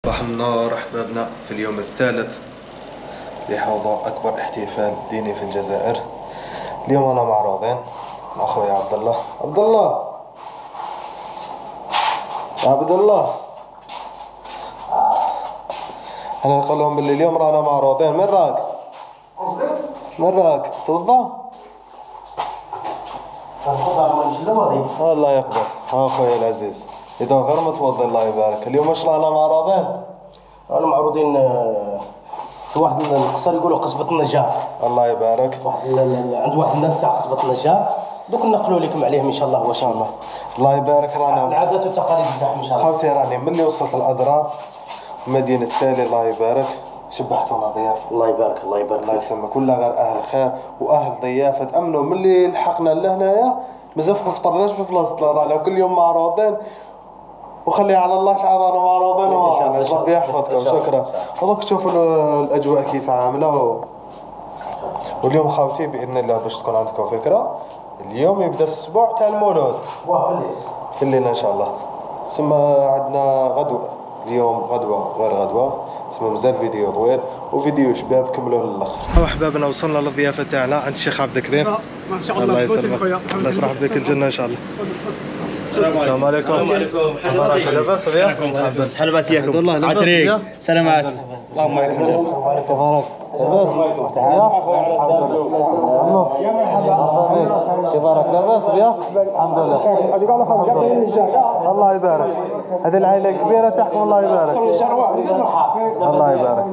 صباح النور أحبابنا في اليوم الثالث لحضور أكبر احتفال ديني في الجزائر. اليوم أنا مع راضين مع أخويا عبد الله. عبد الله أنا نقول لهم باللي اليوم رانا مع راضين. من راك توضى؟ الله يقبل. ها أخويا العزيز إذا غير متوضي الله يبارك. اليوم واش رانا مع راضين؟ رانا معروضين في واحد القصر يقولوا قصبة النجار. الله يبارك. عند واحد الناس تاع قصبة النجار دوك نقلوا لكم عليهم ان شاء الله. ما شاء الله الله يبارك. رانا العادات والتقاليد تاعهم ان شاء الله. خوتي راني ملي وصلت الأدرا مدينة سالي الله يبارك شبحتونا ضيافة. الله يبارك الله يبارك. الله يسلمك. كلها غير أهل خير وأهل ضيافة. تأمنوا ملي لحقنا لهنايا مازال ما فطرناش في بلاصتنا. رانا كل يوم معروضين وخلي على الله شعار رانا معروضين ومعنا. ربي يحفظكم. شكرا. ودوك تشوفوا الأجواء كيف عاملة واليوم خاوتي بإذن الله باش تكون عندكم فكرة اليوم يبدأ الأسبوع تاع المولود في الليل إن شاء الله. سما عندنا غدوة اليوم غدوة غير غدوة تسمى مازال فيديو طويل وفيديو شباب كملوا للآخر. هو أحبابنا وصلنا للضيافة تاعنا عند الشيخ عبد الكريم. ما شاء الله الله يسلمك. الله يفرح بك الجنة إن شاء الله. السلام عليكم. تبارك لاباس بيا؟ لاباس ياكم. الحمد لله لاباس بيا؟ سلامات. اللهم عليكم. تبارك لاباس؟ تحية. عمو يا مرحبا. تبارك لاباس بيا؟ الحمد لله. الله يبارك. هذه العائلة الكبيرة تاعكم الله يبارك. الله يبارك.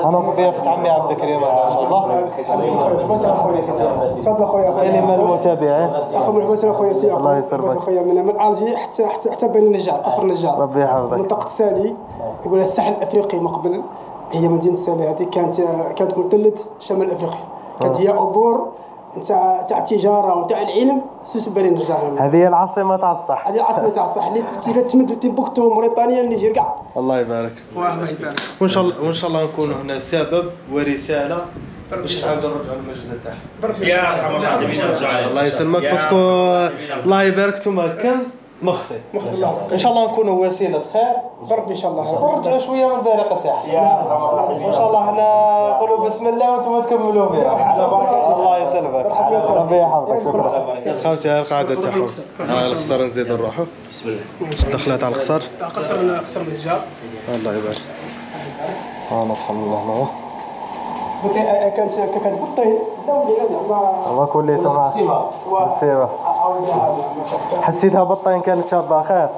أنا في ضيافة عمي عبد الكريم إن شاء الله. تفضل خويا. اللي من المتابعين. اخو الحوسه خويا سي الله يسلمك. خويا من الجي حتى بين النجار قصر النجار. ربي يحفظك. منطقه سالي يقولها الساحل الافريقي من قبل. هي مدينه سالي هذه كانت مثلث شمال افريقيا. كانت هي عبور تاع التجاره وتاع العلم سوس بين النجار. هذه هي العاصمة تاع الصح. هذه العاصمه تاع الصح اللي تمد تيمبوكتو موريتانيا النيجر كاع. الله يبارك. الله يبارك. وان شاء الله نكونوا هنا سبب ورساله باش نعاودوا نرجعوا للمجد تاعها. يا رحمة الله. الله يسلمك. باسكو الله يبارك نتوما كنز مخفي. ان شاء الله نكونوا وسيله خير بربي ان شاء الله. ونرجعوا شويه من البركه تاعها. ان شاء الله احنا نقولوا بسم الله وانتم تكملوا بها على بركه الله يسلمك. ربي يحفظك. شكرا. خوتي القاعده تاعهم القصر نزيد نروحوا. بسم الله. دخلت على القصر. قصر النجار. الله يبارك. ندخل من هنا. كانت بالطين الله كليته مع بالسيرة. حسيتها بالطين كانت شابة خير.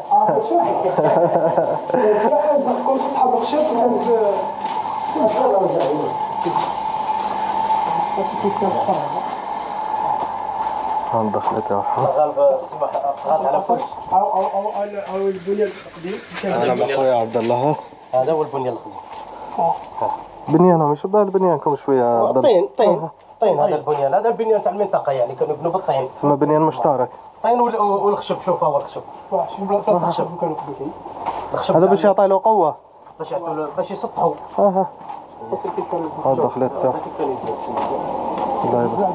هان دخلت غالب السباحة غاز على كل او البنيان القديم. انا مع خويا عبد الله. هذا هو البنيان القديم. بنيانهم يشبه بنيانكم شويه. طين هذا البنيان. هذا البنيان تاع المنطقه يعني كانوا يبنوا بالطين. تسمى بنيان مشترك. طين والخشب. شوف هو الخشب. الخشب كانوا يقولوا الخشب هذا باش يعطي له قوه باش يسطحوا. هذا دخلت الله يبارك.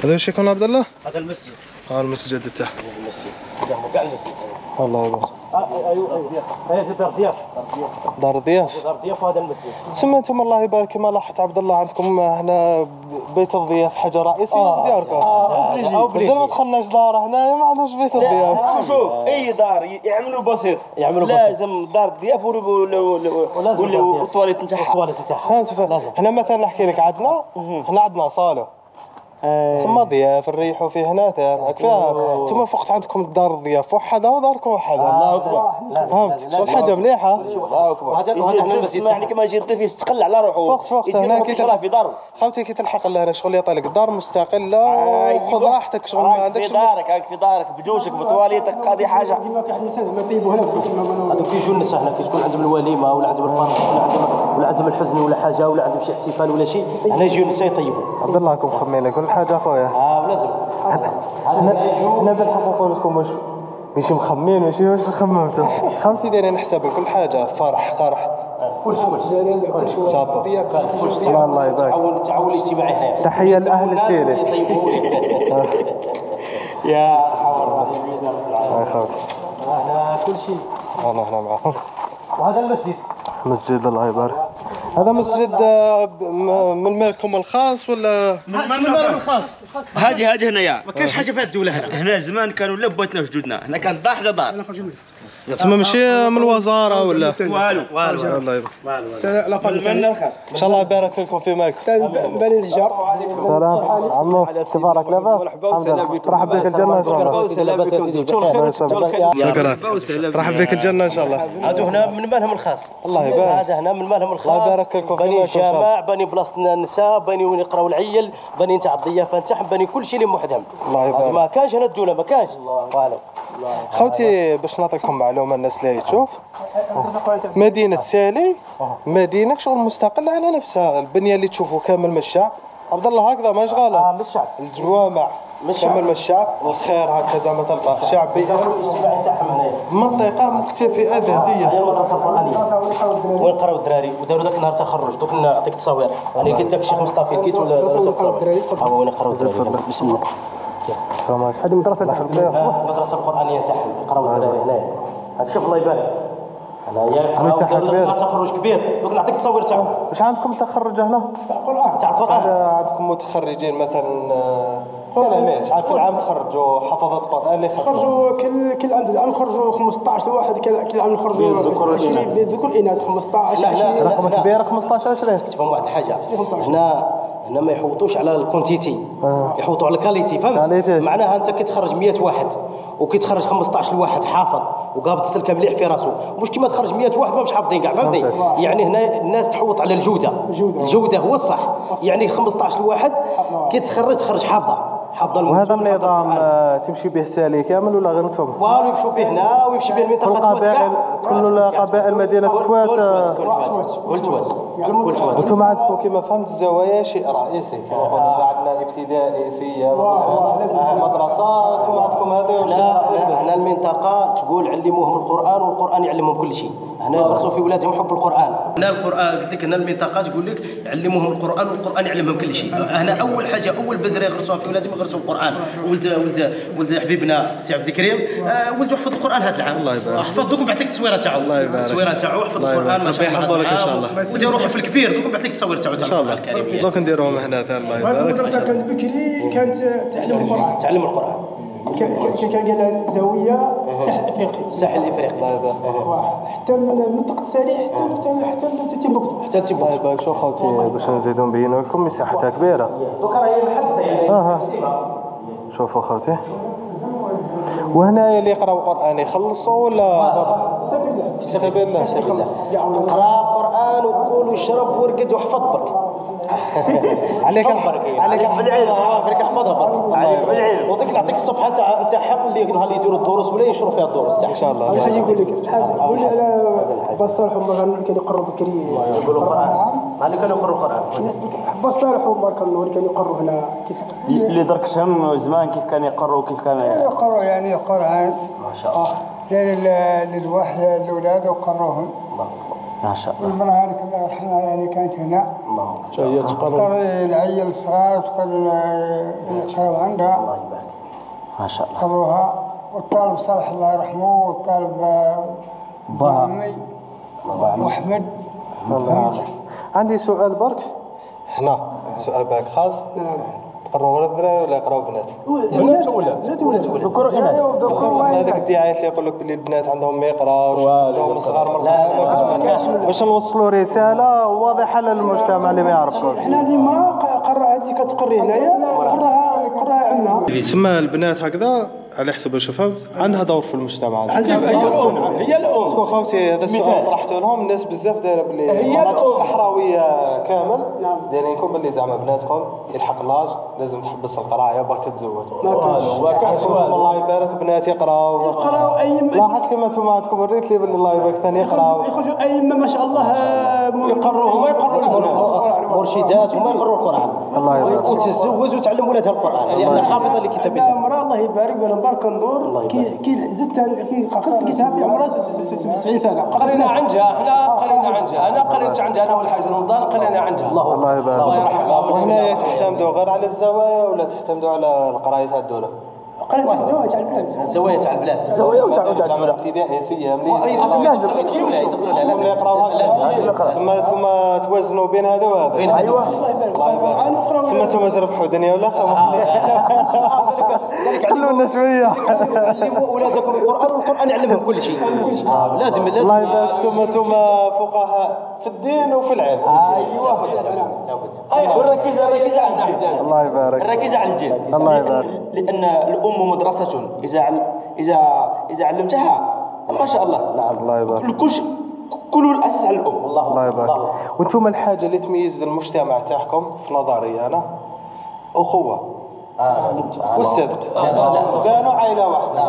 هذا واش يكون عبد الله؟ هذا المسجد. المسجد تاعه. المسجد كاع المسجد. الله يبارك. ايوه هذه دار ضياف. دار ضياف. دار ضياف وهذا المسجد. تسمى انتم الله يبارك كما لاحظت عبد الله عندكم هنا بيت الضياف حاجه رئيسيه في دياركم. مازال ما دخلناش دار هنايا ما عندناش بيت الضياف. شوف اي دار يعملوا بسيط لازم دار ضياف والطواليت نتاعها. هنا مثلا نحكي لك عندنا صالة ثم ضياف نريحوا فيه هنا راك فاهم. انتم فقط عندكم الدار الضياف وحده وداركم وحده. الله اكبر. فهمت شو الحاجه مليحه. الله اكبر. وهذا المسجد يعني كما يجي الضيف يستقل على روحه. فقط هنا كي تلعب في داره. خوتي كي تلحق لهنا شغل يعطي لك دار مستقله وخذ راحتك شغل ما عندكش في دارك بجوشك بطواليتك. هذه حاجه كيما كاين الناس ما طيبوا هنا كيما هذوك كيجوا الناس هنا كي تكون عندهم الوليمه ولا عندهم الفرح ولا عندهم الحزن ولا حاجه ولا عندهم شي احتفال ولا شيء هنا يجيو الناس يطيبوا. عبد الله راكم مخمين كل حاجه اخويا. لازم. انا بالحق نقول لكم ماشي مخمين ماشي واش خممتوا. خمتي دايرين حساب كل حاجه فرح قرح كل شيء شابه. كل شيء الله يبارك. التعاون الاجتماعي هنا. تحيه لاهل السيري. يا حول الله. هاي خوتي هنا كل شيء. انا هنا معاهم. وهذا المسجد مسجد الله يبارك. هذا مسجد من مالكم الخاص ولا من مالهم الخاص؟ هذه هنا يا ما كاينش حاجه في الدوله هنا. هنا زمان كانوا لبوتنا وجدودنا، هنا كان ضاح دار. تسمى ماشي من الوزاره ولا والو الله يبارك. من الخاص. ان شاء الله يبارك لكم في مالكم. بني الهجار. السلام عمو كيف حالك لاباس؟ الحمد لله. رحب بك الجنه ان شاء الله. شكرا. رحب بك الجنه ان شاء الله. هادو هنا من مالهم الخاص. الله يبارك. هذا هنا من مالهم الخاص. الله يبارك لكم في بني مالكم إن شاء الله. جامع، بني بلاصه النساء، بني وين يقراو العيل، بني نتاع الضيافه نتاعهم، بني كل شيء اللي محدهم. الله يبارك. ما كانش هنا الدوله ما كانش. والو. خوتي باش نعطيكم معلومه الناس اللي تشوف، مدينه سالي مدينه شغل مستقله على نفسها. البنيه اللي تشوفوا كامل من الشعب. عبد الله هكذا ماش غلط. من الشعب. الجوامع كامل من الشعب. الخير هكا زعما تلقى شعبي. الاجتماعي تاعهم هنايا. منطقه مكتفئه ذاتيه. هي المدرسه القرانيه وين قراو الدراري وداروا ذاك النهار تخرج. دوك نعطيك تصاوير. انا لقيت داك الشيخ مصطفى لقيت ولا داروا تصاوير. ها هو وين قراو الدراري. بسم الله. السلام عليكم. هذه مدرسه تاعهم. المدرسه القرانيه تاعهم يقراو الدراري هنايا. شوف الله يبارك. هنايا مساحة يقراو كبيرة. داروا تخرج كبير. دوك نعطيك التصاوير تاعهم. واش عندكم تخرج هنا؟ تاع القران. عندكم متخرجين مثلا كلامات شحال في العام تخرجوا حفظة قرآن اللي خرجوا كل عام خرجوا 15 واحد، كل عام خرجوا 20 بين الذكور والاناث 15 20. رقم كبير 15 20. تفهم واحد الحاجه. هنا ما يحوطوش على الكونتيتي، يحوطوا على الكاليتي. فهمت؟ معناها انت كتخرج 100 واحد وكيتخرج 15 واحد حافظ وقابض السلكه مليح في راسه، مش كيما تخرج 100 واحد ما مش حافظين كاع. فهمتي؟ يعني هنا الناس تحوط على الجوده. الجوده هو الصح. يعني 15 واحد كيتخرج تخرج حافظه وهذا النظام تمشي به سالي كامل ولا غير انتم؟ والو يمشوا به هنا ويمشي به المنطقه توات كاع. كل قبائل مدينه توات. كل توات. وانتم عندكم كما فهمت الزوايا شيء رئيسي. عندنا ابتدائي سيه مدرسه. انتم عندكم هذا هنا المنطقه تقول علموهم القران والقران يعلمهم كل شيء. هنا يغرسوا في ولادهم حب القران. هنا القران قلت لك هنا المنطقه تقول لك علموهم القران والقران يعلمهم كل شيء. هنا اول حاجه اول بذره يغرسوها في ولادهم يغرسوا القران. ولد حبيبنا سي عبد الكريم ولد حفظ القران هذا العام. الله يبارك. حفظ دوك بعث لك التصويره تاعو. الله يبارك. التصويره تاعو حفظ القران ما شاء الله. يحفظه لك ان شاء الله. وديروا روحه في الكبير دوك بعث لك التصوير تاعو ان شاء الله. دوك نديروهم هنا ثاني. الله هذه يبارك. المدرسه كانت بكري كانت تعلم القران. تعلم القران. كان قال لها زاويه الساحل الافريقي. الساحل الافريقي. الله يبارك. حتى من منطقه سالي حتى تيمبكتو. حتى تيمبكتو. الله يبارك. شوف خوتي باش نزيدو نبينو لكم مساحتها كبيره. دوك راهي محدده يعني. شوفوا خوتي. وهنا اللي يقراو قران يخلصوا ولا وضع؟ سبيل في سبيل الله. قرا قران وكل وشرب ورقد واحفظ برك. عليك بالعلم. برك احفظها برك. عليك بالعلم. وديك نعطيك الصفحه تاعهم اللي نهار اللي يديروا الدروس ولا ينشروا فيها الدروس تاعهم. ان شاء الله. حاجه يقول لك حاجه قول لي على باش صالح عمر كان يقروا بكري. يقولوا القران. اللي كانوا يقروا القران. باش صالح عمر كانوا يقروا هنا كيف اللي درك شهم زمان كيف كان يقروا كيف كان يقرأ يعني القرآن. ما شاء الله. للوحدة الأولاد وقروهم. ما شاء الله. المرأة هذيك الله يرحمها يعني كانت هنا. هي تقرا. تقري العيال الصغار تقري يقرأوا عندها. الله يبارك. ما شاء الله. قروها. والطالب صالح الله يرحمه والطالب بامي وأحمد. عندي سؤال برك هنا. سؤال برك خاص. تقراو ولد الدراري ولا يقراو بنات؟ بنات ولا ذكر واناث. هذيك الدعايات اللي يقول لك باللي البنات عندهم ما يقراوش عندهم صغار باش نوصلوا رساله واضحه للمجتمع اللي ما يعرفوش. احنا ديما قرا هذيك كتقري هنايا قراها عندنا. تسمى البنات هكذا على حسب واش فهمت عندها دور في المجتمع. هي الام. اسكو خوتي هذا السؤال طرحته لهم الناس بزاف دايره باللي المناطق الصحراويه كامل دايرين لكم باللي زعما بناتكم يلحق لاج لازم تحبس القرايه باغي تتزوج. الله يبارك بنات يقراو ايما. لاحظت كما انتم عندكم وريت لي باللي الله يبارك ثاني يقراو. يخرجوا ايما ما شاء الله يقروا هما يقروا القران. مرشدات هما يقروا القران. الله يبارك. وتزوج وتعلم ولادها القران لانها حافظه لكتاب الله. المراه الله يبارك ولا مبارك النور كي زدت قرأت الكتاب في عمرها 70 سنه. قرينا عندها احنا قرينا عندها انا قريت عندها انا والحاج رمضان قرينا عندها. الله يبارك. الله يرحمها. وهنا تعتمدوا غير على الزوايا ولا تعتمدوا على القرايه تاع الدوله؟ قريت الزوايا تاع البلاد. الزوايا تاع البلاد. الزوايا وتاع الدوله. ابتدائيه لازم ثم انتم توازنوا بين هذا وهذا. ايوه الله يبارك القرآن وقراو. ثم انتم تربحوا دنيا والاخره. ذلك خلونا شويه. علموا اولادكم القران والقران يعلمهم كل شيء. لازم الله يبارك. ثم انتم فقهاء في الدين وفي العلم. ايوه والركيزه على الجد. الله يبارك. الركيزه على الجد. الله يبارك. لان الام مدرسه اذا علمتها ما شاء الله. نعم الله يبارك. كل الاساس على الام. الله يبارك. وانتم الحاجه اللي تميز المجتمع تاعكم في نظري انا اخوه والصدق. كانوا عائله واحده.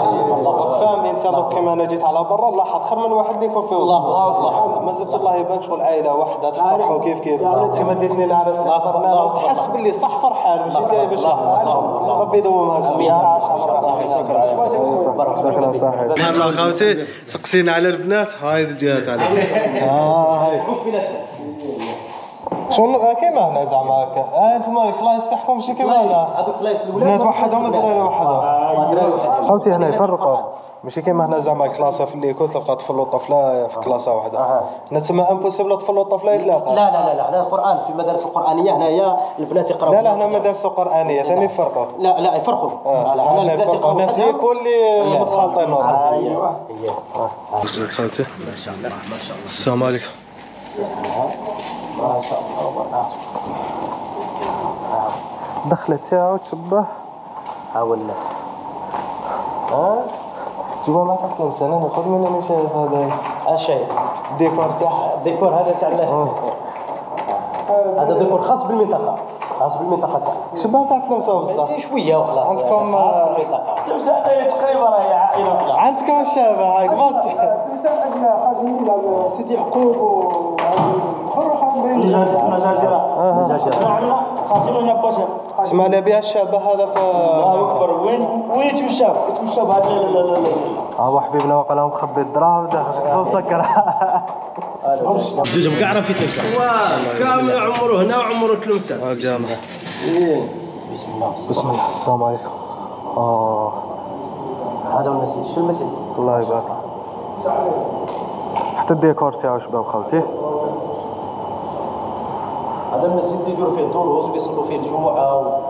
فاهم انسان كما انا جيت على برا لاحظ خير من واحد اللي يكون في وسط. ما زلت الله يبارك شغل عائله واحده تفرحوا كيف كما ديتني العرس تحس باللي صح فرحان ماشي جاي باش ربي يدومها. شكرا صاحبي. نعم اخوتي سقسينا على البنات هاي الجهات عليك. هاي شنو كيما هنا زعما هكا انتم الكلاس تاعكم ماشي كيما هنا. هذوك كلاس الاولاد بنات وحدهم الدراري وحدهم. خوتي هنا يفرقوا ماشي كيما هنا زعما كلاسه في الليكول تلقى طفل وطفله في كلاسه واحده. هنا تسمى امبوسيبل طفل وطفله يتلاقوا. لا هنا القران في المدارس القرانيه هنايا البنات يقراو. لا هنا مدارس قرانيه ثاني يفرقوا. لا يفرقوا. هنا البنات يقراو هنا في كل متخلطين. ايوه خوتي السلام عليكم. ما شاء الله. دخلت تاعو تشبه حاولنا. جوا ما تطلب سنة خذ مني انا شايف هذا الشيء الديكور تاعها. الديكور هذا تاع هذا ديكور خاص بالمنطقة تاعنا. شبه تاع تلمسة بصح شوية وخلاص. عندكم تمسح تقريبا راهي عائله واحده. عندكم الشابة هاي قبط. تمثال اجنا خارجين سيدي يعقوب مجاجرة خاطرين نباشا. اسمع لي بها الشابة هذا الله اكبر. وين يتمشى هذا؟ لا هو حبيبنا وقال لهم خبي الدراهم داخل مسكر. جوجهم كاع راه في تلمسة. كامل عمره هنا وعمره تلمسة. بسم الله. بسم الله. السلام عليكم. هذا هو المسجد. شو المسجد؟ الله يبارك. حتى الديكور تاعو شباب خوتي. هذا المسجد اللي يدور فيه الدروس ويصلوا فيه الجمعة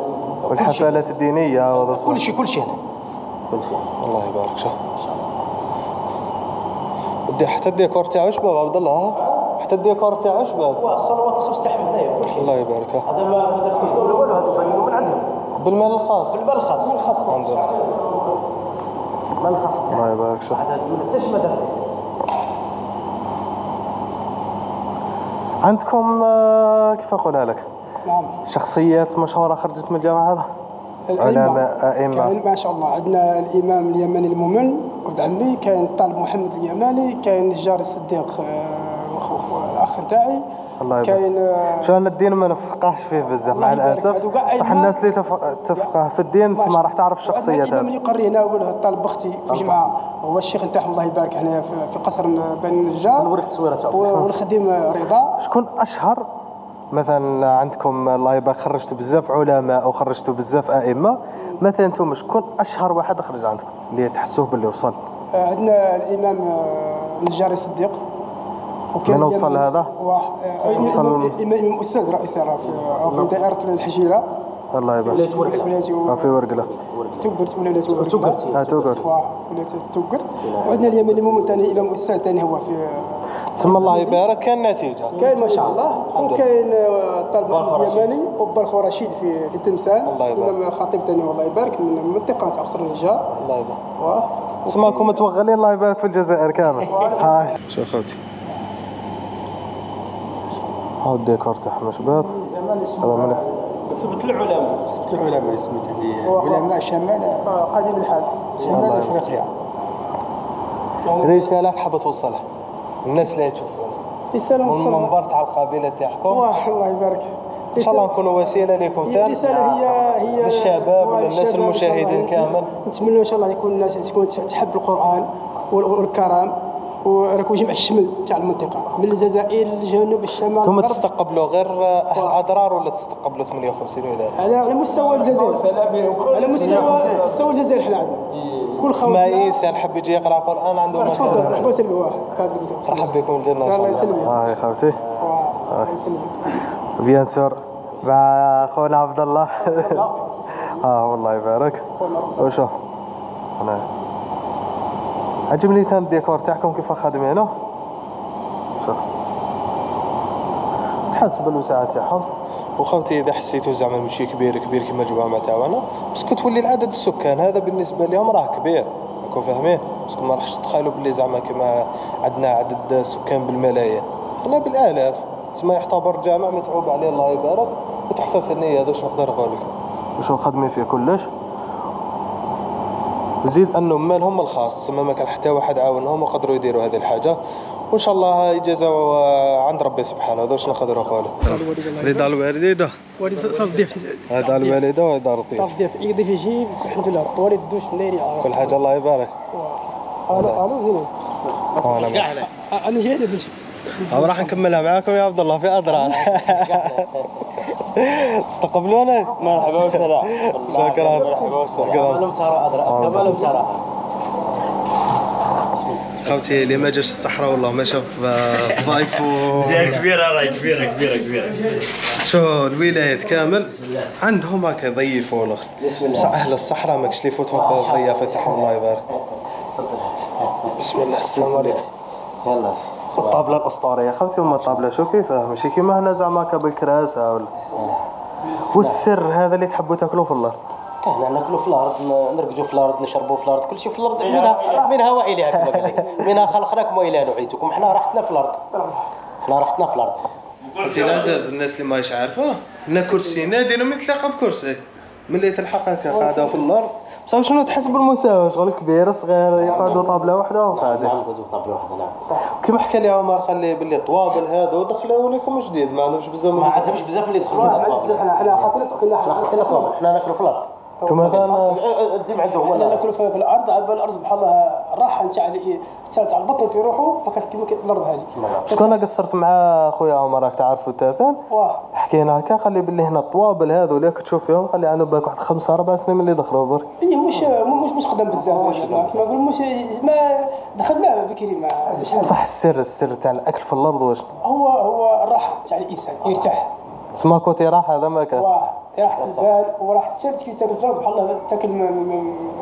والحفلات الدينية كل شيء هنا. الله يبارك. شوف حتى الديكور تاعو شباب عبد الله. حتى الديكور تاعو شباب. والصلوات الخمس تاعهم هنايا كل شيء. الله يبارك. هذا ما درت فيه الدولة والو. هذو بانينو من عندهم بالمال الخاص. بالمال الخاص. الحمد لله. المال الخاص تاعهم. الله يبارك. شوف هذا الدولة حتى ما دار. عندكم كيف اقولها لك؟ نعم. شخصيات مشهورة خرجت من الجامعة هذا؟ علماء أئمة. ما شاء الله عندنا الامام اليماني المؤمن ولد عمي، كاين الطالب محمد اليماني، كاين النجار الصديق الاخ تاعي. الله يبارك. كاين شو انا الدين ما نفقهش فيه بزاف مع الاسف. صح الناس اللي تفقه في الدين ما راح تعرف الشخصيات. الامام اللي يقري هنا هو الطالب اختي في جماعه هو الشيخ نتاعهم الله يبارك هنا في قصر بني النجار. نوريك التصويره تاعو. والخديم رضا. شكون اشهر مثلا عندكم الله يبارك خرجتوا بزاف علماء وخرجتوا بزاف ائمه، مثلا انتم شكون اشهر واحد خرج عندكم اللي تحسوه باللي وصل؟ عندنا الامام النجاري الصديق. من وصل هذا؟ وصل امام استاذ رئيس في دائره الحجيره. الله يبارك. في ورقله. توقرت ولا توقرت؟ توقرت. ولا توقرت. وعندنا اليمن المؤمن ثاني امام استاذ ثاني هو في ثم الله يبارك. كاين نتيجه كاين ما شاء الله. وكاين الطالب اليماني وبرخو رشيد في التمثال. امام خطيب ثاني الله يبارك من المنطقه تاع قصر النجار. الله يبارك. سماكم متوغلين الله يبارك في الجزائر كامل. شوف خوتي هاو الديكور تاعهم شباب. هذا مليح. ثبت العلماء اسمه علماء شمال قديم الحال شمال افريقيا. رسالة حابة توصلها الناس اللي تشوفونا. رسالة من المنبر تاع القبيلة تاعكم. الله يبارك. ان شاء الله نكونوا وسيله لكم ثاني. رسالة هي للشباب وللناس المشاهدين كامل. نتمنى ان شاء الله يكون الناس تكون تحب القرآن والكرم وراكو جمع الشمل تاع المنطقه من الجزائر للجنوب الشمال. ثم تستقبلوا غير اهل اضرار ولا تستقبلوا 58 ولايه؟ على مستوى الجزائر، على مستوى الجزائر حنا عندنا كل خوف. اسماعيل سان حب يجي يقرا قران عنده تفضل مرحبا سلمي واحد مرحبا بكم الجنه ان شاء الله الله. يسلمك. خوتي بيان سور مع خونا عبد الله. والله يبارك. وشو انا عجبني ثاني الديكور تاعكم كيف خادمينه. شوف تحسب المساحه تاعهم. وخوتي اذا حسيتوا زعما ماشي كبير كما الجوامع تاعنا بس كتولي العدد السكان هذا بالنسبه لهم راه كبير راكم فاهمين. بس ما راحش تتخيلوا باللي زعما كما عندنا عدد السكان بالملايين، حنا بالالاف. تسمى يعتبر جامع متعوب عليه الله يبارك وتحفه فنيه. هذا واش نقدر نقول لك واش خادمين فيه كلش. وزيد انه مالهم الخاص تسمى ما كان حتى واحد عاونهم وقدروا يديروا هذه الحاجه، وان شاء الله يجازوا عند ربي سبحانه. هذا واش نقدروا نقولوا. رضا الوالده وليد صاف ضيف هذا الوالده وهذا الضيف صاف ضيف يقدر يجي الحمد لله. وليد دوش ناري كل حاجه الله يبارك. انا زين انا جاي باش راح نكملها معاكم يا عبد الله في اضرار. تستقبلونا مرحبا وسهلا. شكرا. مرحبا وسهلا. كمالهم ترى أدرى كمالهم ترى. خوتي اللي ما جاش الصحراء والله ما شاف ضيف زين كبيره راهي كبيره. شو الولايات كامل عندهم هكا يضيفوا الاخر. بصح اهل الصحراء ماكش اللي يفوتهم في الضيافه تاعهم الله يبارك. بسم الله. السلام عليكم. يلا الطابله الاسطوريه خوتي. هما الطابله شو كيفاه ماشي كيما هنا زعما بالكراسه ولا. والسر هذا اللي تحبوا تاكلوه في الارض. احنا ناكلوا في الارض، نرقدوا في الارض، نشربوا في الارض، كل شيء في الارض. منها وإليها كما قال لك، منها خلقناكم وإليها نعيدكم. احنا راحتنا في الارض، في العزاز الناس اللي ماهيش عارفه لنا كرسي نادرهم يتلاقى بكرسي ملي تلحق هكا قاعده في الارض. بصح شنو تحس بالمساواه شغل كبير صغير يقعدوا طابله واحده وقاعدين. نعم نقعدوا طابله واحده. نعم كيما حكى لي عمر باللي طوابل هذا دخلوا لكم جديد ما عندهمش بزاف. ما عندهمش بزاف اللي يدخلوا لنا الطوابل. احنا خاطرنا احنا ناكلوا في الارض. كما مثلا الدم عنده هو احنا ناكلوا في الارض. على الارض بحال الراحه نتاع البطن في روحه ما كانش كيما الارض هذه. شكون قصرت مع خويا عمر راك تعرفوا التاثان حكينا هكا خلي باللي هنا الطوابل هذو اللي تشوف فيهم خلي عنده بالك واحد 5 4 سنين من اللي دخلوا برك. اي مش قدام بزاف ما نقول ما دخلنا بكري ما بصح السر تاع الاكل في الارض واش هو الراحه تاع الانسان يرتاح. تسمى كوتي راحه هذا ما كان راحه البال وراحه الثالث كي تاكل الرز بحال تاكل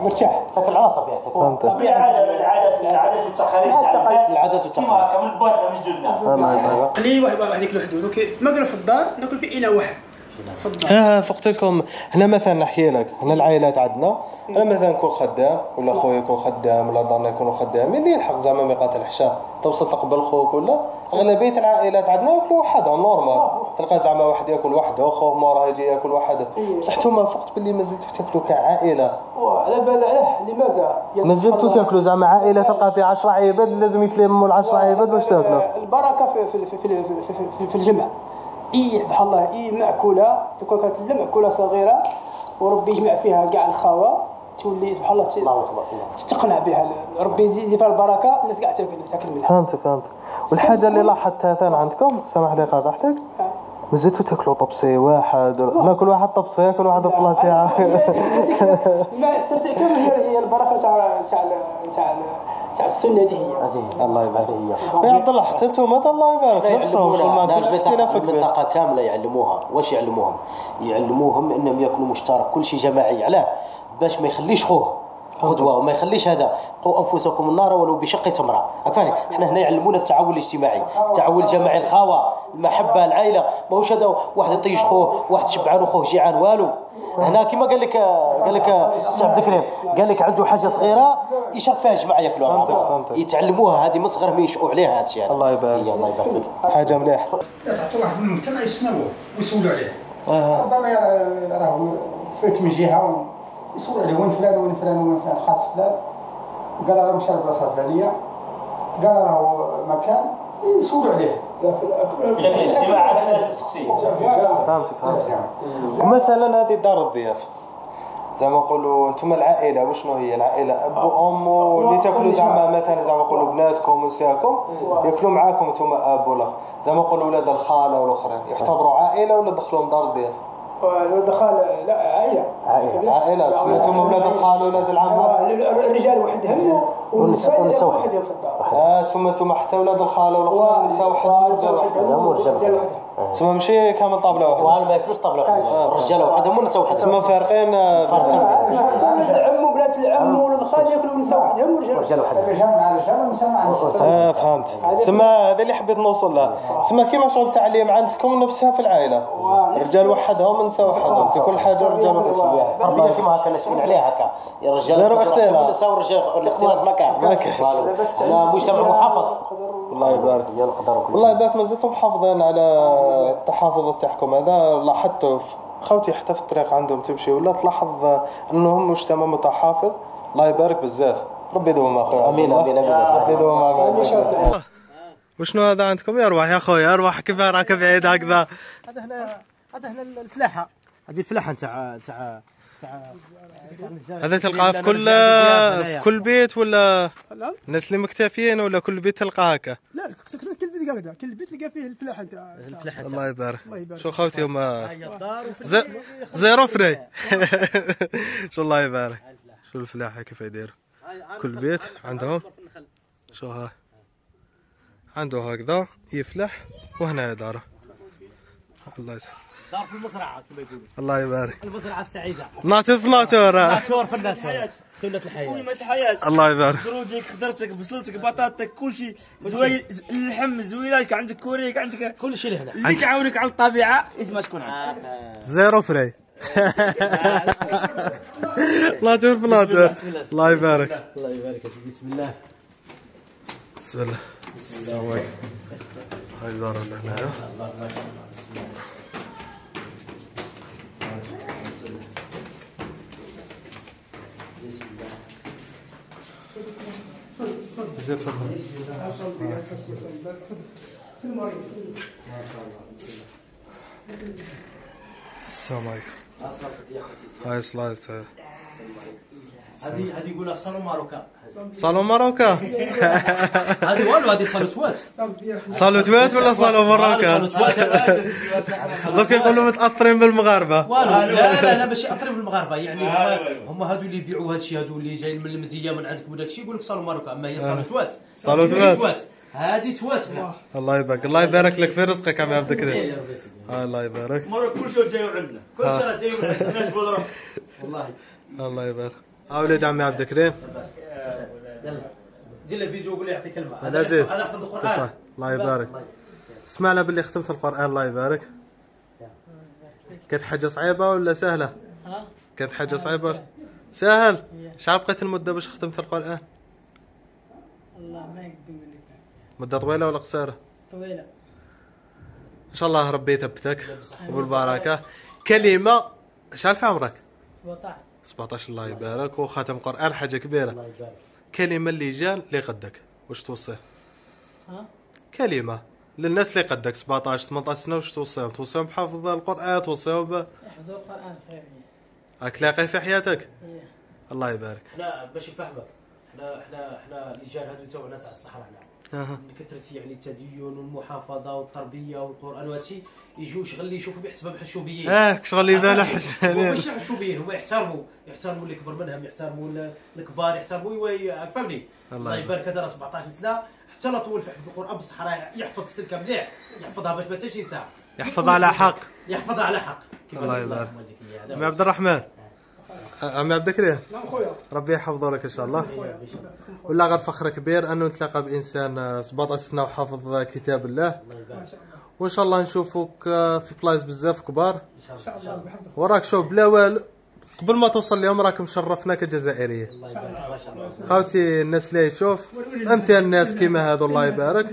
مرتاح تاكل على طبيعتك. فهمت. العادات والتقاليد تاع العادات والتقاليد كيما كمل بواتنا مش جدنا. قلي واحد لوحده دوك ما قالوا في الدار ناكل في اناء واحد في الدار. فقت لكم هنا مثلا نحكي لك هنا العائلات عندنا انا مثلا نكون خدام ولا خويا يكون خدام ولا دارنا يكونوا خدامين اللي يلحق زعما ميقات العشاء توصل تقبل خوك ولا اغلبيه العائلات عندنا ياكلوا وحدها نورمال. تلقى زعما واحد ياكل وحده خوه موراه يجي ياكل وحده. بصح نتوما فقت باللي مازلتوا تاكلوا كعائله. على بال علاه لماذا مازلتوا تاكلوا زعما عائله تلقى في 10 عباد لازم يتلموا ال10 عباد باش تاكلوا. البركه في الجمع. بحال الله مأكوله تكون كانت مأكوله صغيره وربي يجمع فيها كاع الخوا تولي سبحان الله تستقنع بها. ربي يزيد فيها البركه الناس كاع تاكل منها. فهمت. والحاجه اللي لاحظتها ثاني عندكم سامح لي قاطعتك مازلتوا تاكلوا طبسي واحد ولا كل واحد طبسي ياكل واحد الفلا تاعه. ما استرجع كامل هي البركه تاع السنه هذه هي. الله يبارك يا عبد الله حتى انتم الله يبارك نفسهم شغل ما عندهمش اختلاف كبير. المنطقه كامله يعلموها. واش يعلموهم انهم ياكلوا مشترك كل شيء جماعي. علاه باش ما يخليش خوه غدوه وما يخليش هذا. قوا انفسكم النار ولو بشق تمره. عفاني احنا هنا يعلمونا التعاون الاجتماعي، التعاون الجماعي، الخاوه، المحبه، العائله. ماهوش هذا واحد يطيش خوه واحد شبعان وخوه جيعان والو. هنا كما قال لك سي عبد الكريم قال لك عنده حاجه صغيره يشرب فيها الجماعه ياكلوها مع بعض. يتعلموها هذه من صغرهم ينشؤوا عليها هذا الشيء. الله يبارك. الله يبارك فيك. حاجه مليح. تعطي واحد من المجتمع يسناوه ويسولوا عليه. ربما راهو فات من جهه يسولوا عليه وين فلان وين فلان وين فلان خاص فلان. قال راه مشى لبلاصه فلانيه قال راهو مكان يسولوا عليه. في الاجتماع هذا لازم تسقسيه. فهمت. مثلا هذه دار الضيافه زعما نقولوا انتم العائله وشنو هي العائله؟ اب وام واللي تاكلوا زعما مثلا زعما نقولوا بناتكم ونساكم ياكلوا معاكم انتم اب ولا زعما نقولوا ولاد الخاله والاخرين يعتبروا عائله ولا دخلوهم دار ديال؟ ولاد الخال لا عائله. عائله تسمى انتم ولاد الخال ولاد العم. الرجال وحدهم والنساء وحدهم في الدار. ثم انتم حتى ولاد الخاله والاخرين النساء وحدهم والرجال وحدهم. تسمى ماشي كامل طابله واحده. والله ما ياكلوش طابله واحده، الرجال وحدهم والنساء وحدهم. تسمى فارقين. ولاد العم وبنات العم ولاد الخال ياكلوا النساء وحدهم والرجال وحدهم. الرجال مع الرجال والنساء مع النساء. فهمت. تسمى هذا اللي حبيت نوصل له. تسمى كيما شغل التعليم عندكم نفسها في العائله. الرجال وحدهم والنساء وحدهم في كل حاجه الرجال وحدهم. التربيه كيما هكا ناشئين عليها هكا، الرجال زيرو اختلاف. والنساء والرجال الاختلاط ما كان. احنا مجتمع محافظ. الله يبارك. والله يبارك ما زلتم محافظين على التحافظ تاعكم هذا. لاحظته خوتي حتى في الطريق عندهم تمشي ولا تلاحظ انهم مجتمع متحافظ. الله يبارك بزاف. ربي يدوم اخويا. امين امين امين. ربي يدوم امين. وشنو هذا عندكم؟ يروح يا خويا يروح. كيف راك بعيد هكذا؟ هذا هنا الفلاحه، هذه الفلاحه نتاع هذا تلقاه في كل بيت ولا الناس اللي مكتفيين ولا كل بيت تلقاه هكا؟ لا كل بيت هكذا، كل بيت تلقى فيه الفلاحه نتاع الله يبارك. شو خوتي هما زيرو فري. شو الله يبارك. شو الفلاحه كيف يديروا؟ كل بيت عندهم شو ها عنده هكذا يفلح وهنا داره. الله يسلمك. دار في المزرعه كما يقولوا. الله يبارك. المزرعه السعيده. ناتور في ناتور. ناتور في الناتور. سنه الحياه. كل ما الحياه. الله يبارك. خروجك خضرتك بصلتك بطاطتك كل شيء زوين. اللحم زوينك عندك كوريك عندك كل شيء هنا. اللي تعاونك على الطبيعه لازم تكون عندك. زيرو فري. ناتور في ناتور. الله يبارك. الله يبارك. بسم الله. بسم الله. السلام عليكم. هاي دارنا هنا. زيد تفضل. السلام عليكم. هاي صلاة. هذه يقولها صالون ماروكا. صالون ماروكا. هذه والو هذه صالوتوات. صالوتوات ولا صالون ماروكا؟ دوك يقولوا متأثرين بالمغاربة. والو لا ماشي أثرين بالمغاربة، يعني هم هادو اللي يبيعوا هذا الشيء، هادو اللي جايين من المدية من عندكم وداك الشيء يقول لك صالون ماروكا، أما هي صالوتوات. صالوتوات. هذه تواتنا. الله يبارك. الله يبارك لك في رزقك عم عبد الكريم. الله يبارك. مرة كل شيء جايو عندنا. كل شيء جايو عندنا. الناس بضرب. والله. الله يبارك. ولد عمي عبد الكريم. يلا جيل الفيديو وقول لي يعطي كلمة. هذا عزيز. هذا حفظ القرآن. الله يبارك. اسمعنا باللي ختمت القرآن. الله يبارك. كانت حاجة صعيبة ولا سهلة؟ كانت حاجة صعيبة؟ سهل. شحال بقيت المدة باش ختمت القرآن؟ والله ما يقدر لك. مدة طويلة ولا قصيرة؟ طويلة. إن شاء الله ربي يثبتك وبالبركة. كلمة شحال في عمرك؟ 17. 17. الله يبارك. وخاتم قرآن حاجة كبيرة. الله يبارك. كلمة اللي جان اللي قدك واش توصيه؟ ها؟ كلمة للناس اللي قدك 17 18 سنة واش توصيهم؟ توصيهم بحفظ القرآن، توصيهم يحفظوا القرآن خير. هاك لاقي في حياتك؟ إيه. الله يبارك. احنا باش يفهمك، احنا الرجال هادو تاعنا تاع الصحراء هنا. من كثرة يعني التدين والمحافظة والتربية والقرآن وهذا الشيء يجوا شغل يشوفوا بحسبهم حشوبيين. شغل يبان حشوبيين. ماشي حشوبيين، هما يحترموا اللي كبر منهم، يحترموا الكبار، يحترموا فهمني. الله يبارك. هذا راه 17 سنة حتى لا طول في حفظ القرآن بصح راه يحفظ السلكة مليح، يحفظها باش ما تاش ينساها. يحفظها على حق. يحفظها على حق. الله يبارك. عمي عبد الرحمن. عمي عبد الكريم. نعم خويا. ربي يحفظه لك ان شاء الله. ولا غير فخر كبير انه نتلاقى بانسان 17 سنه وحافظ كتاب الله. وان شاء الله نشوفوك في بلايص بزاف كبار. ان شاء الله بحفظ. وراك شوف بلا والو قبل ما توصل اليوم راك مشرفنا كجزائريه. الله يبارك. ما شاء الله. خوتي الناس اللي تشوف امثال الناس كيما هذو الله يبارك.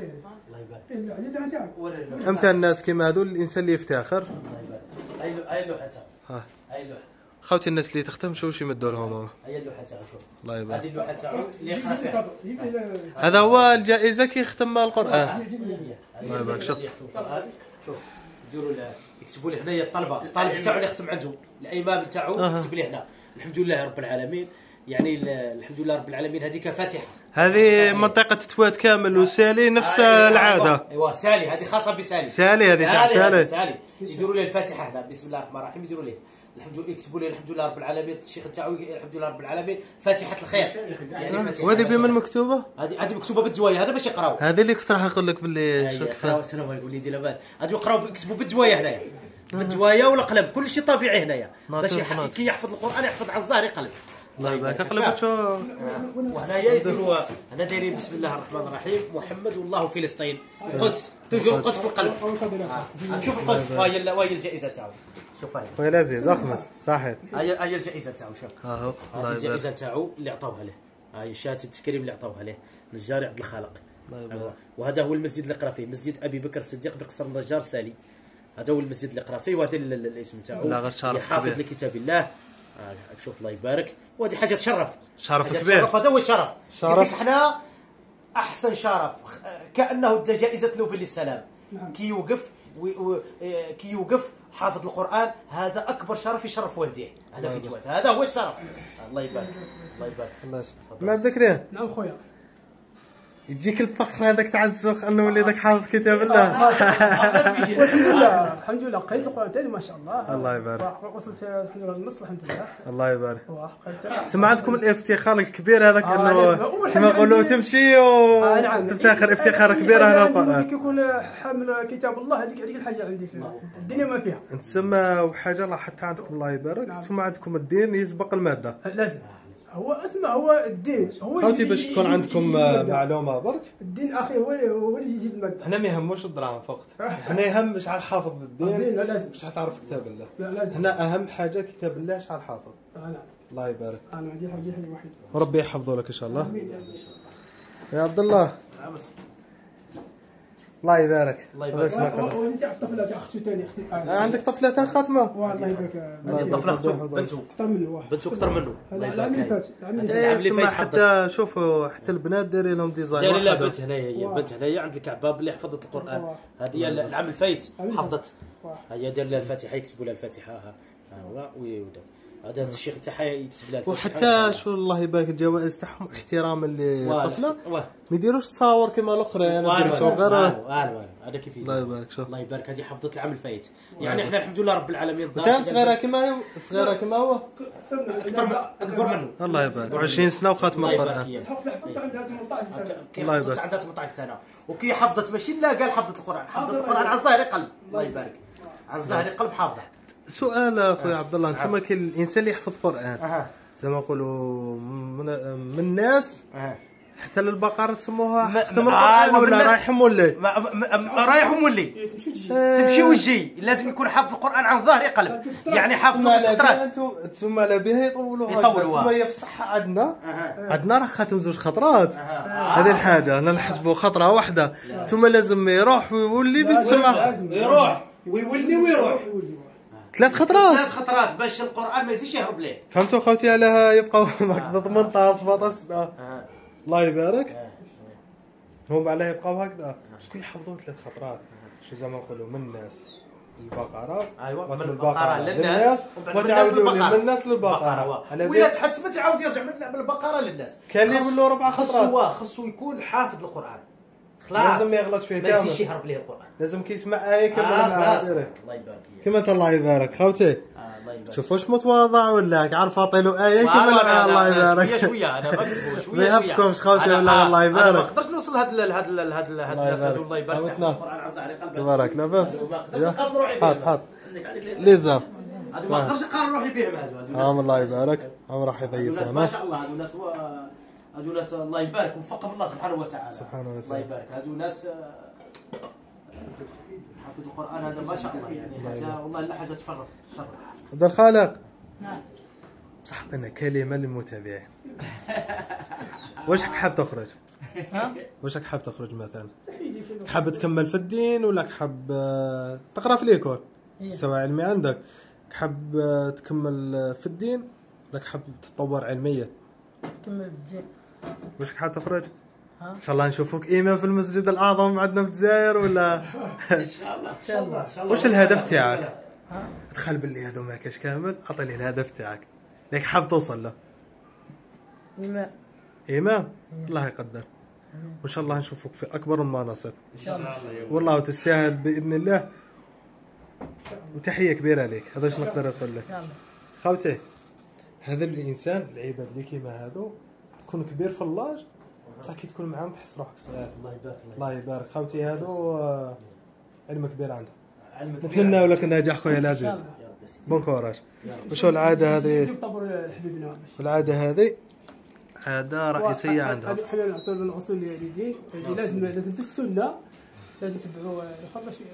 الله يبارك. امثال الناس كيما هذو الانسان اللي يفتخر. هاي اللوحه تاعو. هاي اللوحه. خوتي الناس اللي تختم شوف يمدوا لهم. هي اللوحه تاعو. شوف الله يبارك. هذه اللوحه تاعو اللي يقرا فيها. هذا هو الجائزه كي يختم القران. الله يبارك. شوف ديروا يكتبوا لي هنايا الطلبه، الطالب تاعو اللي يختم عنده، الامام تاعو يكتب لي هنا الحمد لله رب العالمين. يعني الحمد لله رب العالمين هذه كفاتحه. هذه منطقه تواد كامل وسالي نفس العاده. ايوا سالي هذه خاصه بسالي. سالي هذه تاع سالي يديروا ليه الفاتحه هنا بسم الله الرحمن الرحيم، يديروا ليه الحمد لله، يكتبوا ليه الحمد لله رب العالمين، الشيخ تاعو الحمد لله رب العالمين فاتحه الخير. يعني فاتحه. وهذه بمن مكتوبه؟ هذه مكتوبه بالدوايه، هذا باش يقراو. هذه اللي كنت راح نقول لك باللي شكرا سلام يقول لي دي لاباس. هذو يقراو يكتبوا بالدوايه هنايا، بالدوايه والقلم كل شيء طبيعي هنايا، باش كي يحفظ القران يحفظ عن ظهر قلب. الله يبارك قلبك. شو وهنايا يديروا هنا دايرين بسم الله الرحمن الرحيم محمد والله فلسطين القدس، توجور القدس في القلب. شوف القدس وهي الجائزه تاعو، شوف هاي وي لذيذ اخمس صحيح. هاي الجائزه تاعو، شوف اهو هاي الجائزه تاعو اللي عطاوها له، هاي شهاده التكريم اللي عطاوها له نجار عبد الخالق. وهذا هو المسجد اللي قرا فيه، مسجد ابي بكر الصديق بقصر النجار سالي. هذا هو المسجد اللي قرا فيه، وهذا الاسم تاعو حافظ لكتاب الله. شوف الله يبارك، وهذه حاجه تشرف، شرف كبير. هذا هو الشرف. كيف احنا احسن شرف، كانه جائزه نوبل للسلام. كي يوقف حافظ القران، هذا اكبر شرف يشرف والديه. انا في توات هذا هو الشرف. الله يبارك الله يبارك. الله يسلمك. ما ذكرين؟ نعم خويا. يجيك الفخر هذاك تاع الزوخ انه وليدك حافظ كتاب الله. الحمد لله قريت القران تاعي ما شاء الله. الله يبارك. وصلت الحمد لله للنص الحمد لله. الله يبارك. سمع عندكم الافتخار الكبير هذاك انه كما نقولوا تمشي وتفتخر افتخار كبير على القران. كي يكون حامل كتاب الله هذيك الحاجه عندي في الدنيا ما فيها. تسمى وحاجه الله حتى عندكم الله يبارك، انتم عندكم الدين يسبق الماده. لازم هو اسمع، هو الدين هو عاوتاني باش تكون عندكم معلومه برك. الدين اخي هو اللي يجيب الماده. حنا ما يهموش الدراهم فقط، حنا يهم شحال حافظ الدين، لازم باش تعرف كتاب الله. لا لازم. هنا اهم حاجه كتاب الله شحال حافظ. الله يبارك. انا عندي حاجه واحده. وربي يحفظه لك ان شاء الله. يا عبد الله الله يبارك. الله يبارك. وانت الطفله تاع اختي ثاني اختي. عندك طفله خاتمه؟ والله يبارك. الطفله اختو بنتو اكثر منه. بنتو اكثر منه. العام اللي فات حتى شوفوا حتى البنات دايرين لهم ديزاين. دايرين لا بنت هنايا، هي بنت هنايا عند الكعباب اللي حفظت القران. هذه العام الفايت حفظت. هي دار لها الفاتحه، يكتبوا لها الفاتحه. ها هو هذا الشيخ تاعها يكتب لها الفاتحه. وحتى شو الله يبارك الجوائز تاعهم احتراما للطفله، ما يديروش تصاور كما الاخرين. هذا كيف الله يبارك. شوف الله يبارك، هذه حفظت العام الفايت. يعني احنا الحمد لله رب العالمين كان صغيره كما هو، صغيره كما هو اكبر منه. الله يبارك. 20 سنه وخاتمه القران. الله يبارك. عندها 18 سنه وكي حفظت ماشي لا قال حفظت القران، حفظت القران عن ظهر قلب. الله يبارك، عن ظهر قلب حافظه. سؤال اخويا عبد الله، انتم كاين الانسان اللي يحفظ قران زي ما نقولوا من الناس حتى للبقره تسموها ختم القران ولا رايح مولي؟ رايح مولي تمشي وتجي، لازم يكون حافظ القران عن ظهر قلب. يعني حافظ خطرات ثم لا بها يطولوها. ثم هي في الصحه عندنا راه خاتم زوج خطرات. هذه الحاجه انا نحسبوا خطره واحده، ثم لازم يروح ويولي بتسمى يروح ويولي ويروح 3 خطرات باش القران ما يزيدش يهرب ليه. فهمتوا خوتي؟ علاه يبقاو هكذا 18 17 سنه. الله يبارك. هم علاه يبقاو هكذا شكون يحفظوا 3 خطرات. شو زعما نقولوا من الناس البقره. ايوا من البقره للناس وتعاودوا من الناس للبقره. ولا حتى ما تعاود يرجع من البقره للناس. كان اللي يقول له 4 خطرات. خصو يكون حافظ القران خلاص، لازم ما يغلطش فيه ما يزيدش يهرب ليه القران. لازم كيسمع ايه كما الله يبارك كما الله يبارك خوتي. شوف واش متواضع ولا عارف اعطيله ايه كما الله يبارك. شويه انا ما قلتلوش ما يهفكمش خوتي ولا الله يبارك. ما نقدرش نوصل هاد الناس الله يبارك. القران عن ظهر قلبي تبارك لاباس. حاط ليزا هذو ما نقدرش نقارن روحي بهم. هذو الله يبارك، هم راح يضيفوا ما شاء الله. هذو ناس الله يبارك وفقهم الله سبحانه وتعالى. الله يبارك. هذو ناس حافظ القران هذا ما شاء الله. يعني حاجه والله لا حاجه تفرح شرف. عبد الخالق بصح عطينا كلمه للمتابعين. واش حاب تخرج؟ واش حاب تخرج مثلا؟ حاب تكمل في الدين ولا حاب تقرا في ليكول؟ مستوى علمي عندك، حاب تكمل في الدين ولا حاب تتطور علميا؟ كمل الدين. واش حاب تخرج؟ ان شاء الله نشوفوك امام في المسجد الاعظم عندنا في الجزائر ولا؟ ان شاء الله ان شاء الله. واش الهدف تاعك؟ تخيل باللي هذا ما كاش كامل، اعطيني الهدف تاعك. ليك حاب توصل له؟ إمام الله يقدر، وإن شاء الله نشوفك في أكبر المناصب ان شاء الله. والله، وتستاهل بإذن الله، وتحية كبيرة لك. هذا ايش نقدر نقول لك. خوتي، هذا الإنسان العباد اللي كيما هادو تكون كبير في اللاج بصح كي تكون معاهم تحس روحك صغير. الله يبارك خوتي، هادو علم كبير عندهم. نتمنى لك النجاح خويا العزيز، بون كوراج. وشو العادة هذه؟ العادة هذه عادة رئيسية عندهم. احنا نعتبر من اصول اليدين، لازم في السنه لازم نتبعوا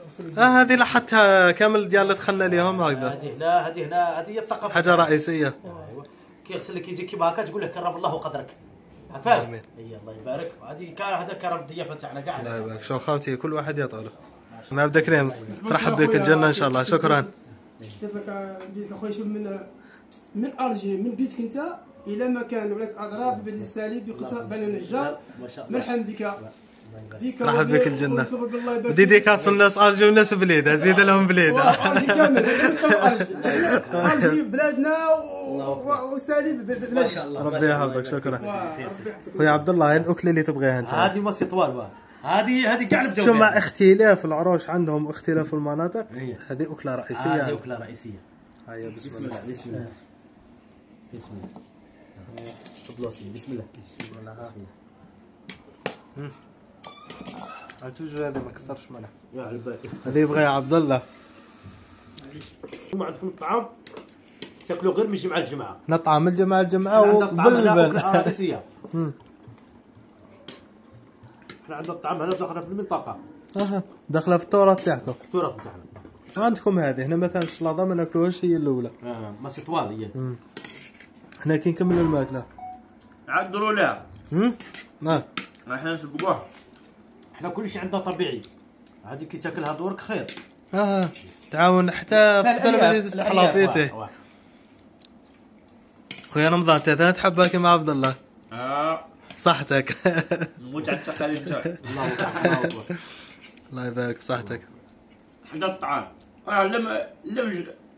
اصول. هذه لاحظتها كامل ديال اللي دخلنا ليهم هكذا. هذه هنا هذه هي الثقافه، حاجة رئيسية. ايوا كيغسل لك يجي كيما هكا تقول له كرم الله قدرك، فاهم؟ آمين. اي الله يبارك. هذه هذا كرم الضيافه تاعنا كاع. الله يبارك. شو خوتي كل واحد يطول. نبدا كريم، ترحب بك الجنة إن شاء الله. شكرا. قلت لك بديت اخويا شوف من ارجي من بيتك انت الى مكان ولات اضراب ببلد السالي بقصر بني النجار. مرحبا بك. مرحبا بك الجنة. بدي ديكاس الناس ارجي والناس بليد، ازيد لهم بليد. ارجي كامل ارجي بلادنا وسالي بلادنا. ما شاء الله ربي يحفظك. شكرا خويا عبد الله. الاكله اللي تبغيها انت هذه مصي طوال هذه كاع الجو. شو مع اختلاف العروش عندهم اختلاف المناطق، هذه اكله رئيسيه. هذه اكله رئيسيه. هيا بسم الله. بسم الله بسم الله. تبلوصي بسم الله. التوجه هذا ما كثرش ملح. يا على بالك هذه يبغى يا عبد الله. ما عندكم الطعام تاكلوا غير من جمعه لجمعه. نطعم الجماعه وبالبن. رئيسيه. احنا عندنا الطعام هنا داخله في المنطقه. داخله في التراث تاعكم. التراث تاعنا. عندكم هذه هنا مثلا الشلاضه ما ناكلوهاش هي الاولى. ماسي طوال هي. هنا كي نكملوا الماكله عدلوا لها. احنا نسبقوها. احنا كل شيء عندنا طبيعي. هذه كي تاكلها دورك خير. تعاون حتى في البلد تفتح لافيته. خويا رمضان انت ثلاث حبه كيما عبد الله. صحتك. نموت على التقاليد تاعي. الله يبارك في صحتك. عندنا الطعام.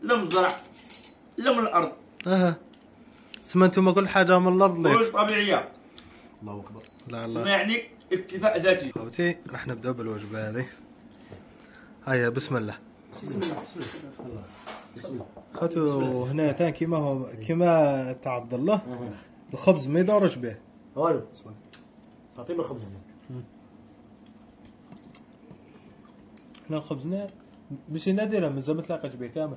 لم زرع لم الارض. تسمى انتم كل حاجه من الارض ليك. طبيعيه. الله اكبر. لا الله. يعني اكتفاء ذاتي. خوتي راح نبداو بالوجبه هذه. هيا بسم الله. بسم الله بسم الله. خوتو هنا ثاني كيما هو كيما تاع عبد الله. الخبز ما يدورش به. والو بسم الله. اعطينا الخبز هنا. هنا الخبز ماشي نادرا مازال ما تلاقاش به كامل.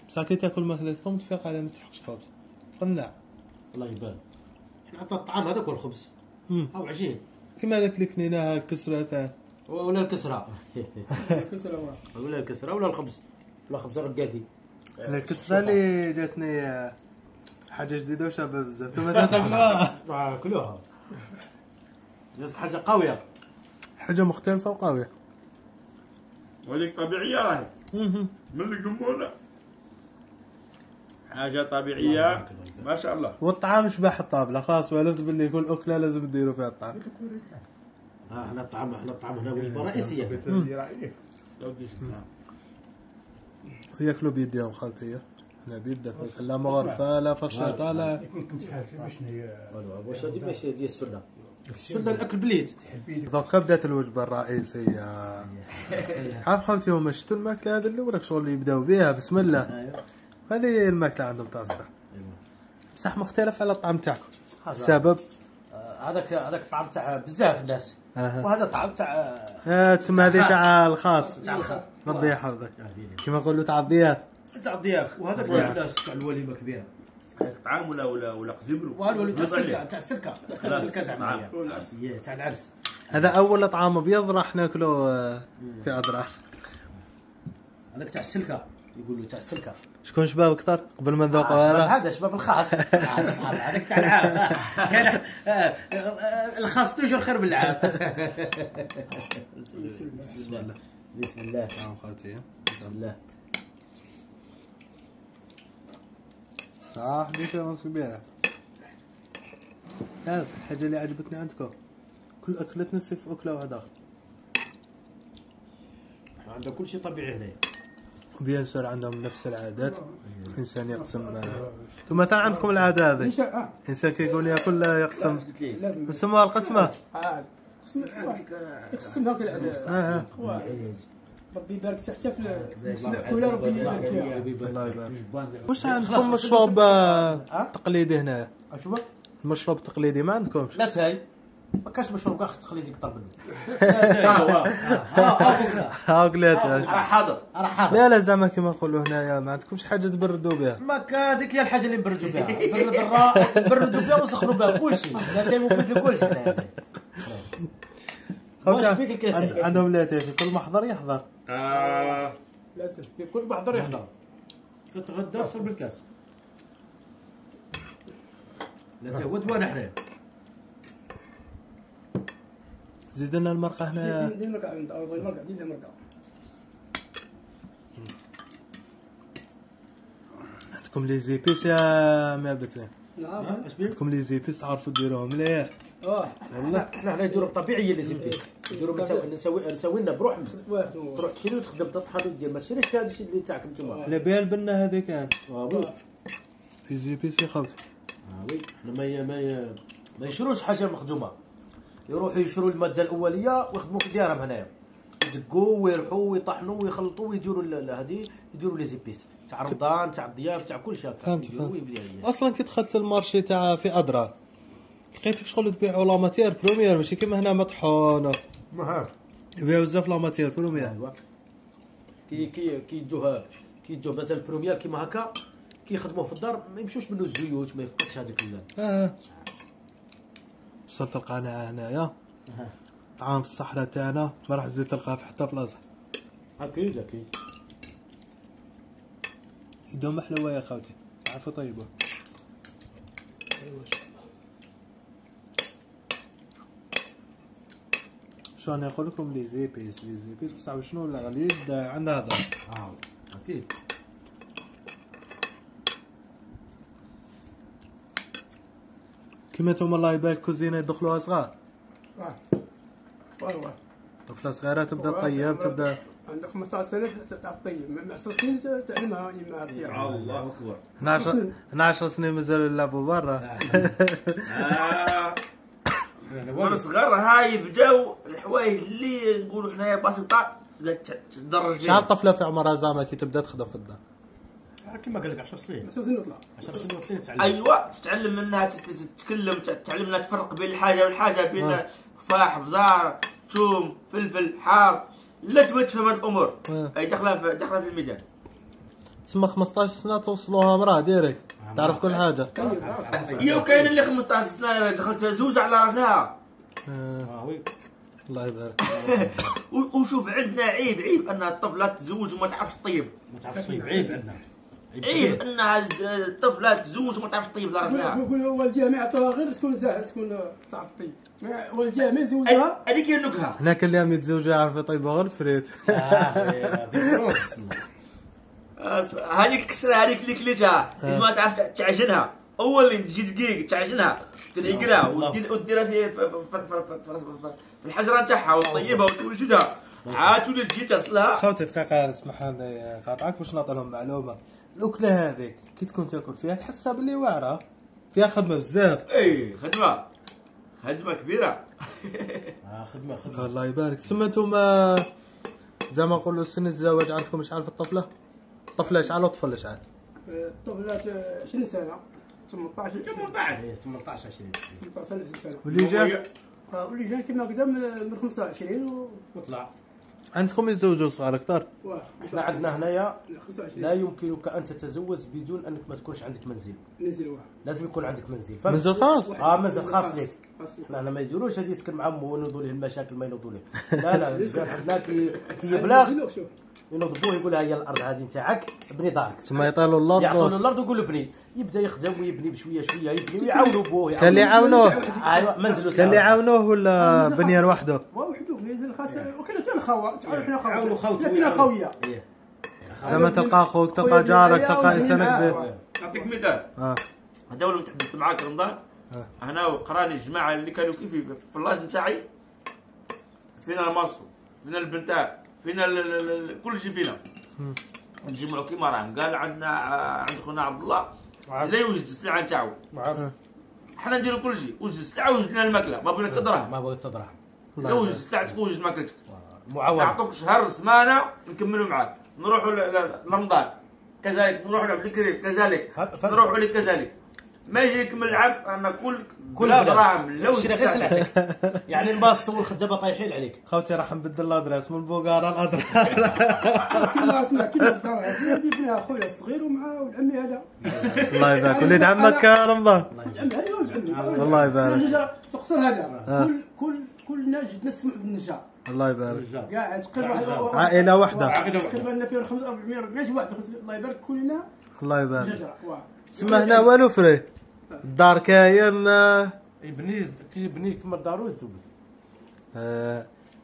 ساعتي تاكل ماكلتكم تفيق على ما تسحقش خبز قناع. الله يبارك. احنا عطنا الطعام هذاك والخبز او عجين كيما هذاك الكنينه الكسره تاع ولا الكسره. الكسره ولا الكسره ولا الخبز ولا خبز رقاقي. الكسره اللي جاتني حاجه جديده وشابه بزاف. انتم تاكلوها؟ كلوها. جاتك حاجه قويه. حاجه مختلفه وقويه. وليك طبيعيه راهي. من القمونه. حاجه طبيعيه ما شاء الله. والطعام شبح الطابله خلاص ولفت باللي كل اكله لازم تديروا فيها الطعام. احنا الطعام هنا وجبه رئيسيه. وياكلوا بيديهم خالتي. هنا بيدك لا مغرفه لا فرشاطه لا. واش هذه ماشي ديال السنه. السنه الاكل بليد. دوكا بدات الوجبه الرئيسيه. عارف خوتي هما شفتوا الماكله هذه الاولى شغل اللي يبداو بها بسم الله. هذه الماكله عندهم تاع الصح. بصح مختلف على الطعم تاعكم. السبب هذاك الطعم تاع بزاف الناس. وهذا الطعم تاع تسمى هذه تاع الخاص. ربي يحفظك. كما نقولوا تاع الضياف. تاع الضياف وهذاك تاع الناس تاع الوليمه كبيره. طعام ولا قزبرو. والو تاع السلكه زعما تاع العرس. هذا اول طعام ابيض راح ناكله في اضرار. هذاك تاع السلكه يقولوا تاع السلكه. شكون شباب اكثر قبل ما نذوقوا هذا شباب الخاص. هذاك تاع العام. كان الخاص توجور خير من العام. بسم الله بسم الله. خوتي بسم الله. صح ديك نص بها. عارف الحاجه اللي عجبتني عندكم كل اكلتنا نسيك في اكله واحده. عندهم كل شيء طبيعي هنا. بيان سور عندهم نفس العادات. الانسان يقسم. انتم مثلا عندكم العاده هذه الانسان كيقول ياكل يقسم لازم نسموها القسمه. يقسم هاك العدد. ربي يبارك حتى في المأكولة، ربي يبارك فيها. الله يبارك. واش عندكم مشروب تقليدي هنا؟ شوف المشروب التقليدي ما عندكمش؟ لا تاي ما كاش مشروب كاع تقليدي اكثر منه. ها قلت راه حاضر راه حاضر. لا زعما كيما نقولوا هنايا ما عندكمش حاجه تبردوا بها. ما هذيك هي الحاجه اللي نبردوا بها. نبردوا بها ونسخنوا بها كل شيء. لا تاي مفيد لكل شيء. عندهم لا تاي كل محضر يحضر. لازم في كل محضر يحضر. تتغدى تشرب الكاس. لا تاي ودوان حنا. زيد لنا المرقه هنا. دير المرقه عند المرقه دير المرقه. عندكم لي زيبيس يا مي عبد الكريم؟ نعم. عندكم لي زيبيس تعرفوا ديروهم مليح. والله احنا هنا نديروا طبيعيه اللي زيبيس. نديروا نسوي لنا بروحنا. تروح تشري وتخدم تطحن ودير ما تشريش هذا الشيء اللي تاعكم انتم. لا بها البنه هذه كان. وي في زيبيس يخوت. وي احنا ما يشروش حاجه مخدومه. يروحوا يشروا الماده الاوليه ويخدموا في ديارهم هنايا. يدقوا ويرحوا ويطحنوا ويخلطوا ويديروا هذه يديروا لي زيبيس تاع رمضان تاع الضياف تاع كل شيء. فهمت. اصلا كي دخلت المارشي تاع في ادرا لقيتك شغل تبيعوا لا ماتير بروميير ماشي كيما هنا مطحون. يبيعوا بزاف لا ماتير بروميير. كي يجوه مثلا بروميير كيما هكا كي يخدموه في الدار ما يمشوش منه الزيوت ما يفقدش هذيك وصلت القناعه هنايا طعام في الصحراء تاعنا ما راح تزيد تلقاه في حتى بلاصه. اكيد يدوم حلوه يا خوتي عفوا طيبه. شو انا نقول لكم لي زيبيس بصح شنو الغليظ عندها هذا. اكيد كيما نتوما الله يبارك كوزينه يدخلوها صغار. طفله صغيره تبدا تطيب تبدا عندك 15 سنه تعرف طيب مع 10 سنين تعلمها يما. الله اكبر. 12 سنين مازالوا يلعبوا برا. وانا صغار هاي بداو الحوايج اللي نقولوا حنايا بسيطه تدرج. شحال طفله في عمرها زعما كي تبدا تخدم في الدار؟ كما قال لك 10 سنين. 10 سنين وطلع. 10 سنين وطلع تتعلم. ايوه تتعلم منها تتكلم تعلم منها تفرق بين الحاجه والحاجه بين تفاح بزار ثوم فلفل حار لا تبغي تفهم الامور. اي داخله في الميدان. تسمى 15 سنه توصلوها مراه ديريكت تعرف كل حاجه. يا وكاين اللي 15 سنه دخلت زوج على راسها. وي الله يبارك. وشوف عندنا عيب ان الطفله تزوج وما تعرفش تطيب. ما تعرفش تطيب عيب عندنا. عيب ان الطفله تزوج وما تعرفش تطيب لراسها. يقول هو الجامع عطوها غير تكون تعرف تطيب. هو الجامع يزوجها. هذيك هي النكهه. هناك اللي عم يتزوجوا يعرف يطيبوا غير فريت. هذيك كسره هذيك اللي كليتها لازم تعرف تعجنها. اول اللي تجي دقيق تعجنها تنعقلها وديرها في الحجره نتاعها وتطيبها وتوجدها عاد تولي تجي تغسلها. خوتي دقيقه اسمح لي قاطعك باش نعطي لهم معلومه. الاكله هذيك كي تكون تاكل فيها تحسها باللي واعره فيها خدمه بزاف. اي خدمه كبيره. خدمه الله يبارك. تسمى انتم زعما نقولوا سن الزواج عندكم شحال في الطفله؟ الطفله شحال والطفل شحال؟ الطفلات 20 سنه 18 18 20 سنه. واللي جا كيما قدام من 25 وطلع. عندكم يتزوجوا صغار اكثر؟ احنا عندنا هنايا لا يمكنك ان تتزوج بدون انك ما تكونش عندك منزل. لازم يكون عندك منزل. منزل خاص؟ منزل خاص لك. احنا ما يديروش هذه يسكن مع امه ونوضوا ليه المشاكل ما ينوضوا ليه. لا الرجال عندنا كي يبلغ ينوض بوه يقول هي الارض هذه نتاعك ابني دارك. تسمى يطالوا الارض يعطوا له الارض ويقولوا ابني. يبدا يخدم ويبني بشويه شويه يبني ويعاونوا بوه. كان اللي يعاونوه. ايوا منزلوا كان اللي يعاونوه ولا بنيه لوحده؟ وحده منزل خاص وكانوا حتى الخوا تعرف حنا عاونوا خوتو حنا خويه. زعما تلقى اخوك تلقى جارك تلقى انسان كبير. نعطيك مثال. هذا ولا متحدث معاك رمضان. هنا قراني الجماعه اللي كانوا كيفي في اللاج نتاعي فينا المصر فينا البنتاع فينا كل شيء فينا. نجمعوا كيما راهم، قال عندنا عند خونا عبد الله لا يوجد السلعه نتاعو. حنا نديروا كل شيء، وجد السلعه وجد لنا الماكله، ما بغينا تدراهم. ما بغيت تدراهم. لا وجد السلعه وجد ماكلتك. معاونه. نعطوك شهر سمانه نكملوا معاك، نروحوا لرمضان كذلك، نروحوا لعبد الكريم كذلك، نروحوا لك كذلك. ما يجي يكمل العام انا كل دراهم لا شري غير سلعتك. يعني الباص تصور خدامه طايحين عليك. خوتي راح نبدل الادريس من البوغاره الادريس. كلها اسمع كلها الدار هذه فيها خويا الصغير ومعاه ولد عمي هذا. الله يبارك. وليد عمك رمضان. ولد عمي هذا ولد عمي. الله يبارك. القصر هذا كلنا جد نسمع في النجار. الله يبارك. قاعد تقريبا عائله واحده. تقريبا فيها 400 واحد. الله يبارك كلنا. الله يبارك. تسمى هنا والو فري. الدار كاين يبني كما دارو يذوب.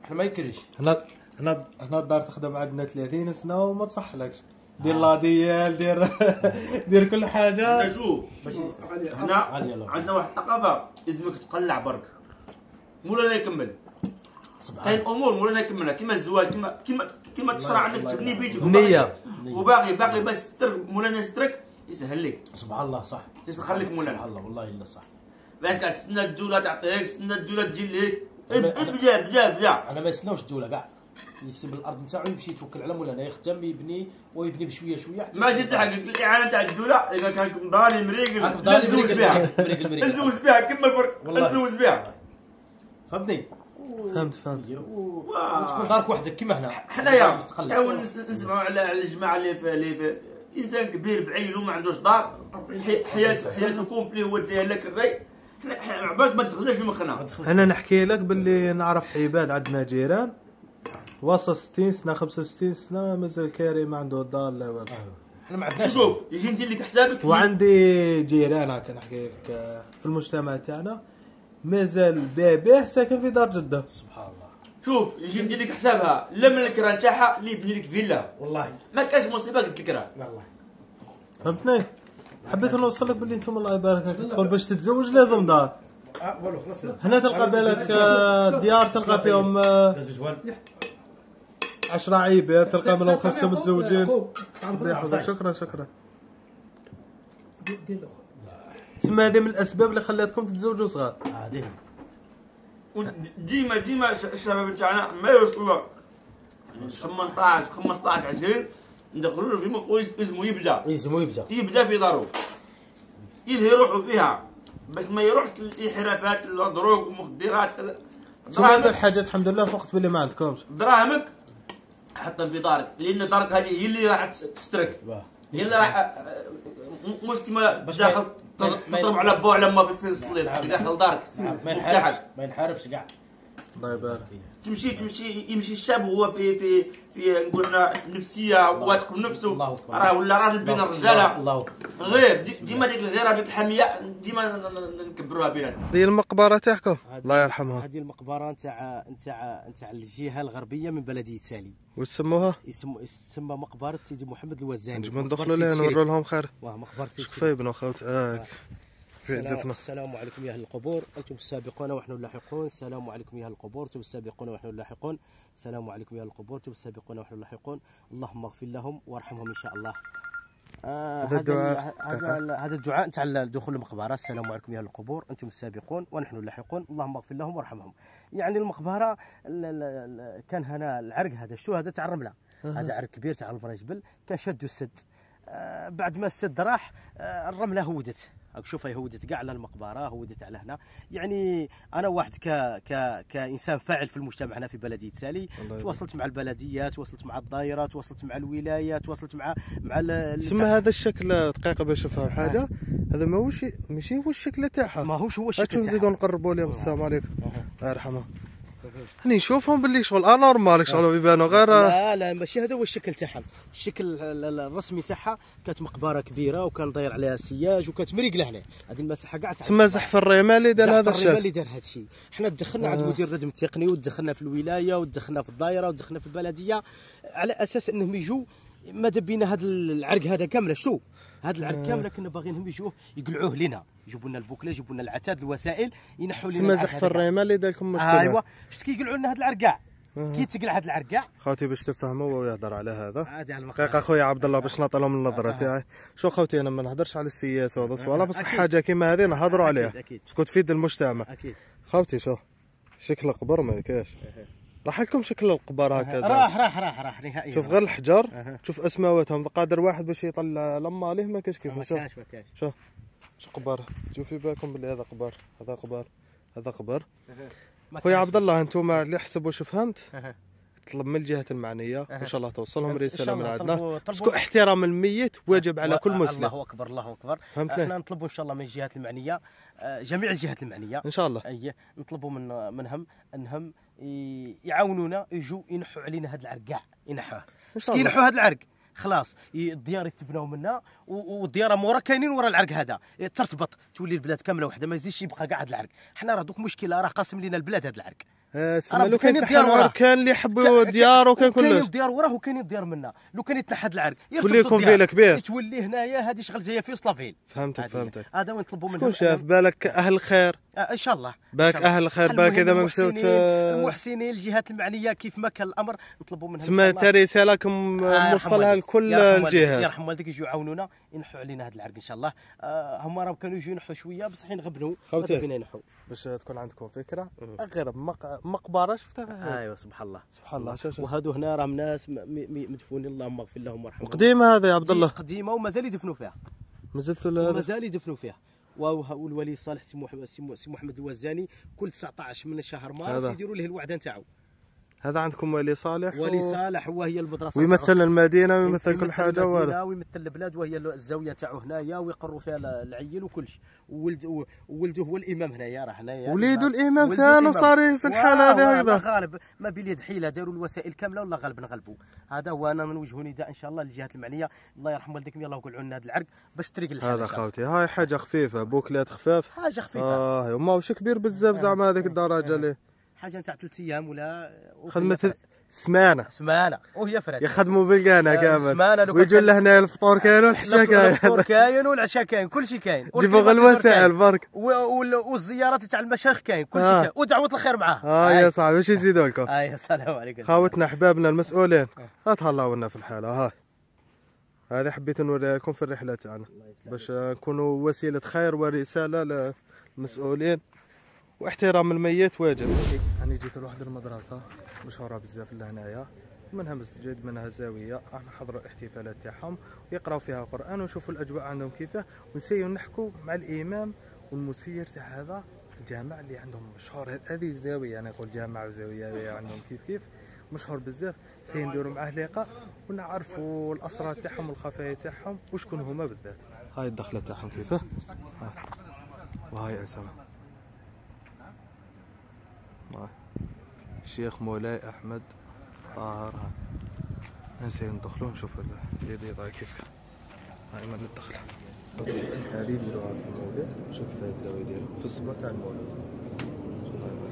احنا ما يكريش. هنا الدار تخدم عندنا 30 سنه وما تصحلكش. دير لا ديال دير كل حاجه. شوف هنا عندنا واحد الثقافه لازمك تقلع برك مولانا يكمل. كاين امور مولانا يكملها كيما الزواج كيما تشرع عندك تبني بيتك نية وباغي باش تستر مولانا يسترك يسهل لك. سبحان الله صح. يسخر لك مولانا. سبحان الله والله الا صح. بعد تستنى الدوله تعطيك، تستنى الدوله تجي لك. ابدا انا ما يستناوش الدوله كاع. يسيب الارض نتاعو يمشي يتوكل على مولانا يخدم يبني ويبني بشويه شويه. ما جيت تحقق الاعانه تاع الدوله اذا كان مضالي مريقل ازوز بها ازوز بها كمل برك ازوز بها. فهمتني؟ فهمت. وتكون دارك وحدك كيما هنا. حنايا تو نسمعوا على الجماعه اللي في انسان كبير بعينه ما عندوش دار، حياته كومبلي هو ديالك الري. حنا عباد ما دخلناش في مخنا. انا نحكي لك باللي نعرف عباد عندنا جيران وصل 60 سنه 65 سنه مازال كاري ما عنده دار لا والو. احنا ما عندناش. شوف يجي ندير لك حسابك. وعندي جيران هكا نحكي لك في المجتمع تاعنا مازال باباه ساكن في دار جده. سبحان الله. شوف يجي ندير لك حسابها لا من الكرا نتاعها اللي يبني لك فيلا. والله ما كاش مصيبه قلت لك راه. والله فهمتني. حبيت نوصل لك باللي انتم الله يبارك لك تقول باش تتزوج لازم دار. والو خلاص. هنا تلقى بالك ديار تلقى فيهم 10 عيبات تلقى منهم 5 متزوجين. شكرا. تسمى هذه من الاسباب اللي خلاتكم تتزوجوا صغار. ديما الشباب تاعنا ما يوصلوا 18 15 20 ندخلوا له في مخو يلزمو يبدا في دارو يلهي روحو فيها باش ما يروحش الانحرافات الدروغ ومخدرات. هذه الحاجات الحمد لله في وقت باللي ما عندكمش. دراهمك حطهم في دارك لان دارك هذه هي اللي راح تسترك، هي اللي راح مش كيما داخل تضرب على بوع لما في الصليب داخل دارك ما ينحرفش كاع. الله يبارك. يمشي الشاب هو في نقول احنا نفسيه واثق من نفسه راه ولا راجل بين الرجاله غير ديما ديك الغيره ديك الحميه ديما نكبروها بيناتنا. هذه المقبره تاعكم الله يرحمها. هذه المقبره نتاع الجهه الغربيه من بلديه سالي. واش سموها؟ تسمى مقبره سيدي محمد الوزاني. نجمو ندخلوا لها نوروا لهم خير. مقبره شوفي ابن خوت السلام عليكم يا اهل القبور انتم السابقون ونحن اللاحقون. السلام عليكم يا اهل القبور انتم السابقون ونحن اللاحقون. السلام عليكم يا اهل القبور انتم السابقون ونحن اللاحقون. اللهم اغفر لهم وارحمهم ان شاء الله. هذا الدعاء تاع دخول المقبره. السلام عليكم يا اهل القبور انتم السابقون ونحن اللاحقون. اللهم اغفر لهم وارحمهم. يعني المقبره كان هنا العرق هذا شو هذا تاع الرمله. هذا عرق كبير تاع البرجبل كان شدوا السد. بعد ما السد راح الرمله هودت. شوف هي هودت كاع على المقبره هودت على هنا. يعني انا واحد كانسان فاعل في المجتمع هنا في بلديه سالي تواصلت مع البلديات تواصلت مع الدائره تواصلت مع الولايه تواصلت مع تسمى هذا الشكل دقيقه باش نفهم حاجه. هذا ماشي هو الشكل تاعها. ماهوش هو الشكل تاعها. نزيدوا نقربوا لهم. السلام عليكم الله يرحمه. هني نشوفهم باللي شغل انورمال شغل يبانوا غير لا ماشي هذا هو الشكل تاعها. الشكل الرسمي تاعها كانت مقبره كبيره وكان داير عليها سياج وكانت مريقله هنا. هذه المساحه كاع تسمى زحف الرمال اللي دار هذا الشيء. اللي دار هذا الشيء. حنا تدخلنا عند مدير الردم التقني ودخلنا في الولايه ودخلنا في الدائره ودخلنا في البلديه على اساس انهم يجوا ماذا بينا هذا العرق هذا كامله. شو هذا العرق كامله كنا باغينهم يجوه يقلعوه لنا يجيبوا لنا البوكله يجيبوا لنا العتاد الوسائل ينحوا لنا تسمى زحف الرمال اللي دار لكم مشكله. ايوا شفت كي يقلعوا لنا هذا العرق كاع كي تقلع هذا العرق كاع خوتي باش تفهموا وهو يهضر على هذا. عادي على دقيقه خويا عبد الله باش نعطي لهم النظره تاعي. شو خوتي انا ما نهضرش على السياسه وهذا الصوالح، بصح حاجه كيما هذه نهضروا عليها باسكو تفيد المجتمع. اكيد خوتي شوف شكل القبر ما كاش، راح لكم شكل القبر هكذا راح نهائيا. شوف غير الحجر، شوف اسماواتهم قادر واحد باش يطلع لما عليه ما كاش كيف. ما كاش شوف شو قبر، شوفي بالكم باللي هذا قبر، هذا قبر، هذا قبر. خويا عبد الله انتم اللي حسب واش فهمت طلب من الجهات المعنيه وان شاء الله توصلهم رساله من عندنا، باسكو احترام الميت واجب على كل مسلم. الله اكبر الله اكبر. احنا نطلبوا ان شاء الله من الجهات المعنيه، جميع الجهات المعنيه ان شاء الله، اي نطلبوا منهم انهم يعاونونا، يجوا ينحوا علينا هذا العرق كاع، ينحوه كي ينحوا هذا العرق خلاص الديار يتبناو منا، والديار مورا كاينين ورا العرق هذا ترتبط، تولي البلاد كامله وحده، ما يزيدش يبقى كاع هذا العرق. حنا راه دوك مشكله، راه قاسم لنا البلاد هذا العرق. لو كان ديار كان اللي يحبوا ديار وكان كلش كاين ديار وراه وكاين ديار منا، لو كان يتنحى هذا العرق تولي لكم فيلا كبير، تولي هنايا هذه شغل زي في وسطافيل. فهمتك. هذا وين نطلبوا منهم. شكون شاف بالك اهل الخير ان شاء الله، باك اهل الخير باك اذا ما مشاوش المحسنين الجهات المعنيه كيف ما كان الامر نطلبوا منهم. تسمى رساله لكم موصلها لكل الجهات. يرحم والديك يجوا يعاونونا ينحوا علينا هذا العرق ان شاء الله. هما راه كانوا يجوا ينحوا شويه بصح ينغبنوا خوتي فينا ينحوا باش تكون عندكم فكره. غير مقبره شفتها. ايوا سبحان الله سبحان الله. وهادو هنا راهم ناس مدفونين، اللهم اغفر لهم وارحمهم. قديمه هذا يا عبد الله، قديمه ومازال يدفنوا فيها، مازال يدفنوا فيها. والولي الصالح سي محمد الوزاني كل 19 من شهر مارس يديروا له الوعده نتاعو. هذا عندكم ولي صالح، ولي صالح وهي المدرسه ويمثل المدينه ويمثل كل حاجه، ويمثل البلاد، وهي الزاويه تاعو هنايا، ويقروا فيها العيل وكل شيء. وولده هو الامام هنايا، راه هنايا وليدو الامام ثاني صار في الحاله هذه هكذا. غالب ما باليد حيله، داروا الوسائل كامله والله غالب نغلبوا. هذا هو انا نوجه نداء ان شاء الله للجهات المعنيه، الله يرحم والديكم، يلاه يقولوا لنا هذا العرق باش تريق الحال. هذا خوتي هاي حاجه خفيفه، بوكلات خفاف، حاجه خفيفه ماهوش كبير بزاف زعما هذيك الدرجه ليه. حاجه نتاع 3 ايام ولا خدمه سمانه وهي فرات يخدموا بالقانا كامل، ويجوا لهنا الفطور كاين والعشاء كاين، الفطور كاين والعشاء كاين، كل شيء كاين، جيبوا غير الوسائل برك، والزيارات تاع المشايخ كاين، كل شيء كاين، ودعوه الخير معاه. يا صاحبي واش يزيدوا لكم؟ السلام عليكم خاوتنا احبابنا المسؤولين، تهلاو لنا في الحاله. هذه حبيت نوريها لكم في الرحله تاعنا باش نكونوا وسيله خير ورساله للمسؤولين، واحترام الميت واجب. انا جيت لواحد المدرسه مشهوره بزاف لهنايا، منها مسجد منها زاويه، راح نحضروا الاحتفالات تاعهم ويقراو فيها قران ونشوفوا الاجواء عندهم كيفاه، ونسيو نحكوا مع الامام والمسير تاع هذا الجامع اللي عندهم مشهور. هذه الزاويه انا نقول جامع وزاويه عندهم كيف مشهور بزاف، سينديروا معاه لقاء ونعرفوا الاسرار تاعهم والخفايا تاعهم وشكون هما بالذات. هاي الدخله تاعهم كيفاه، وهاي اسامه الشيخ مولاي احمد طاهر. نسيو ندخلوا نشوفوا اليديضه كيف هاي من الدخله. هذه يديروها في المولد، شوف كيف يبداو يديروا في الاسبوع تاع المولد. الله يبارك.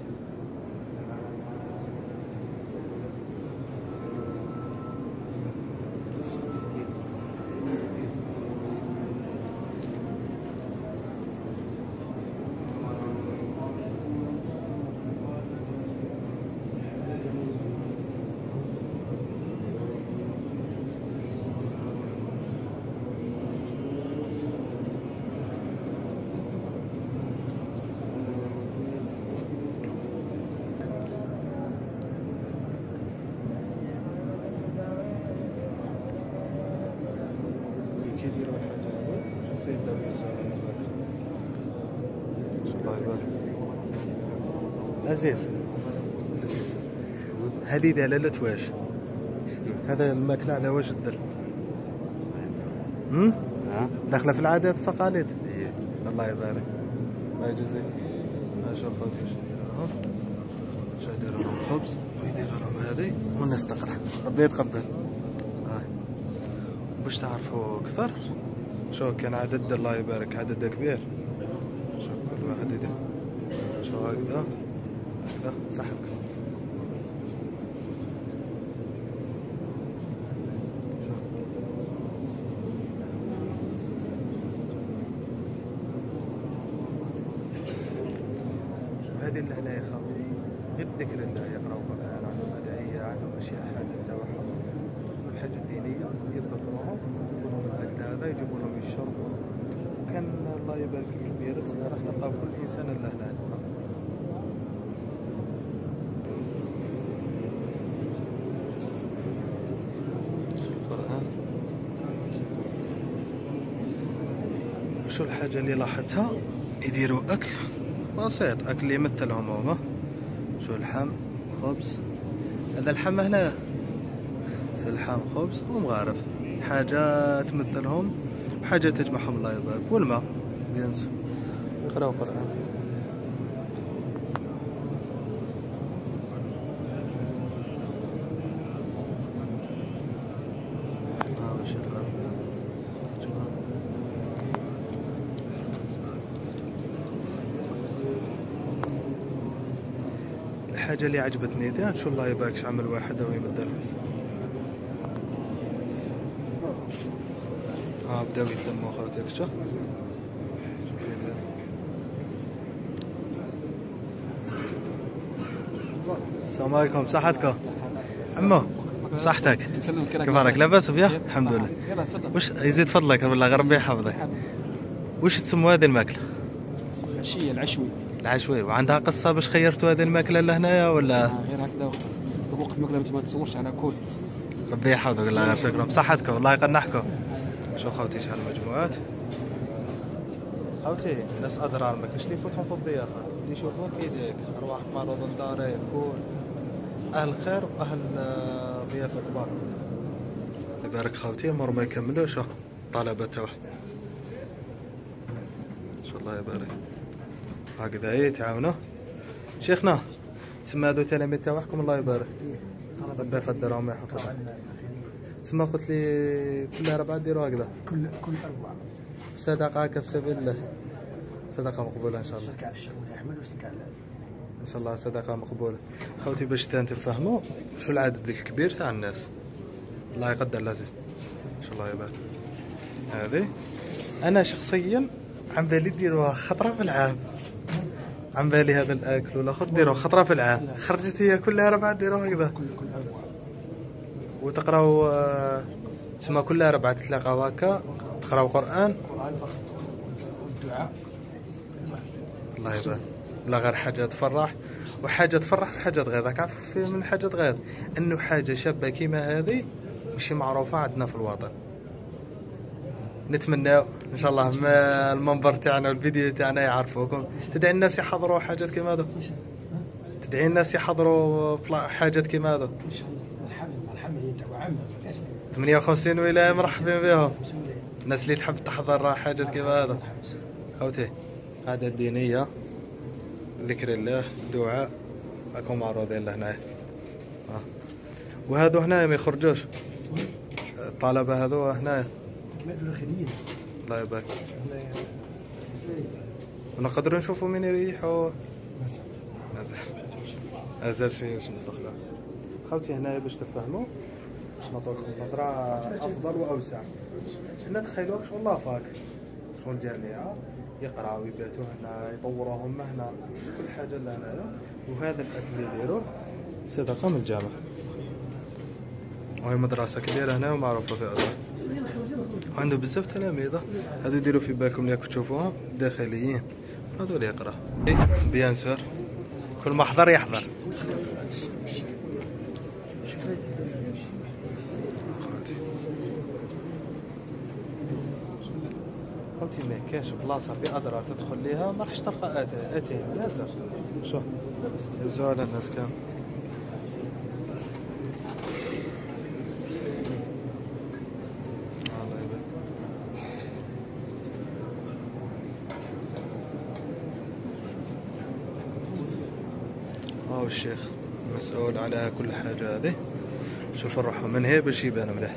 عزيز هذه دلالة واش؟ هذا الماكلة على واش الدل؟ داخلة في العادات والتقاليد. الله يبارك. الله يجزيك. شوف خوتي واش يديروا، واش يديروا لهم خبز ويديروا لهم هذه والناس تقرا، ربي يتقبل. باش تعرفوا كثر، شوف كان عدد الله يبارك عدد كبير، شوف كل واحد يدير شوف هكذا هكذا صحتك. هذه اللي هنا يا خاوتي غير الذكر الله، يقراو قرآن عندهم هذا أشياء حاجة تاعهم والحاجة الدينية يتذكروهم يقولون الأكل هذا يجيبوا لهم يشربوا. وكان الله يبارك كبير راح تلقى كل إنسان له هنا. شو الحاجة اللي لاحظتها يديروا أكل بسيط، أكل اللي يمثلهم هما. شو اللحم خبز، هذا اللحم هنا شو اللحم خبز ومغارف، حاجة تمثلهم وحاجة تجمعهم الله يبارك. والماء بينسوا يقراوا قرآن. الحاجة اللي عجبتني دي شو الله يبارك عمل واحد او يمدلهم. بداو يتلموا خواتي. شوف السلام عليكم، بصحتكم عمو؟ بصحتك؟ كيف حالك؟ لاباس بيا؟ الحمد لله. وش يزيد فضلك والله ربي يحفظك. وش تسموا هذه الماكلة؟ العشية العشوي. العشوي. وعندها قصة باش خيرتوا هذه الماكلة لهنايا ولا؟ غير هكذا وقت الماكلة ما تصورش على كل. ربي يحفظك والله غير شكرا. بصحتكم الله يقنعكم. شو خوتي شحال المجموعات؟ خوتي ناس أضرار ما كاش اللي يفوتهم في الضيافة، اللي يشوفوك يديك أرواحك معروض داري كل أهل خير وأهل ضيافة كبار. يبارك خوتي مر ما يكملوش طلبة توه. إن شاء الله يبارك. هكذا يتعاونوا. شيخنا تسمى هذو تلاميذ تاعكم الله يبارك. ربي يقدرهم ويحفظهم. تسمى قلت لي كل 4 ديروا هكذا. كل 4. صدقة هكا في سبيل الله. صدقة مقبولة إن شاء الله. شركة على الشغل يحمل وشركة على إن شاء الله صدقة مقبولة. خوتي باش تفهموا شو العدد الكبير تاع الناس. الله يقدر العزيز. إن شاء الله يبارك. هذه أنا شخصيا عم بالي ديروها خطرة في العام. عم بالي هذا الأكل والآخر ديروها خطرة في العام. خرجت هي كلها 4 ديروها هكذا. كل 4. وتقراوا تسمى كل 4 تتلاقاو هكا تقراو قرآن والدعاء. الله يبارك. لا غير حاجة تفرح وحاجة تفرح وحاجة تغيظ. راك عارف من حاجة تغيظ انه حاجة شابة كيما هذه ماشي معروفة عندنا في الوطن. نتمنى ان شاء الله ما المنبر تاعنا والفيديو تاعنا يعرفوكم. تدعي الناس يحضروا حاجات كيما هذو. تدعي الناس يحضروا حاجات كيما هذو. ان شاء الله. مرحبا لله وعمه. 58 ولاية مرحبا بهم. الناس اللي تحب تحضر حاجات كيما هذا. خوتي عادة دينية ذكر الله دعاء راكم معروضين لهنا. وهذو هنا ما يخرجوش الطلبة هذو هنا. الله يبارك. ونقدروا نشوفوا من يريحوا. مازال شوية باش ندخلوا. خوتي هنايا باش تفهموا باش نعطوكم نظرة أفضل وأوسع. حنا تخيلوك شغل لافاك شغل الجامعة يقراو يباتوا هنا يطوروهم هنا كل حاجة لهنايا. وهذا الأكل اللي يديروه صدقة من الجامعة. وهي مدرسة كبيرة هنا ومعروفة في أصلا. وعنده بزاف تلاميذ. هذو يديروا في بالكم اللي راكم تشوفوهم داخليين هذو اللي يقرا. بيان سور كل ما حضر يحضر. خوتي ما كاش بلاصة في أضرار تدخل ليها ما راحش تلقى أتاي لازم. شوف يوزعوا على الناس كامل. هاو الشيخ مسؤول على كل حاجة هذه. شوف نروحوا من هي باش يبان مليح.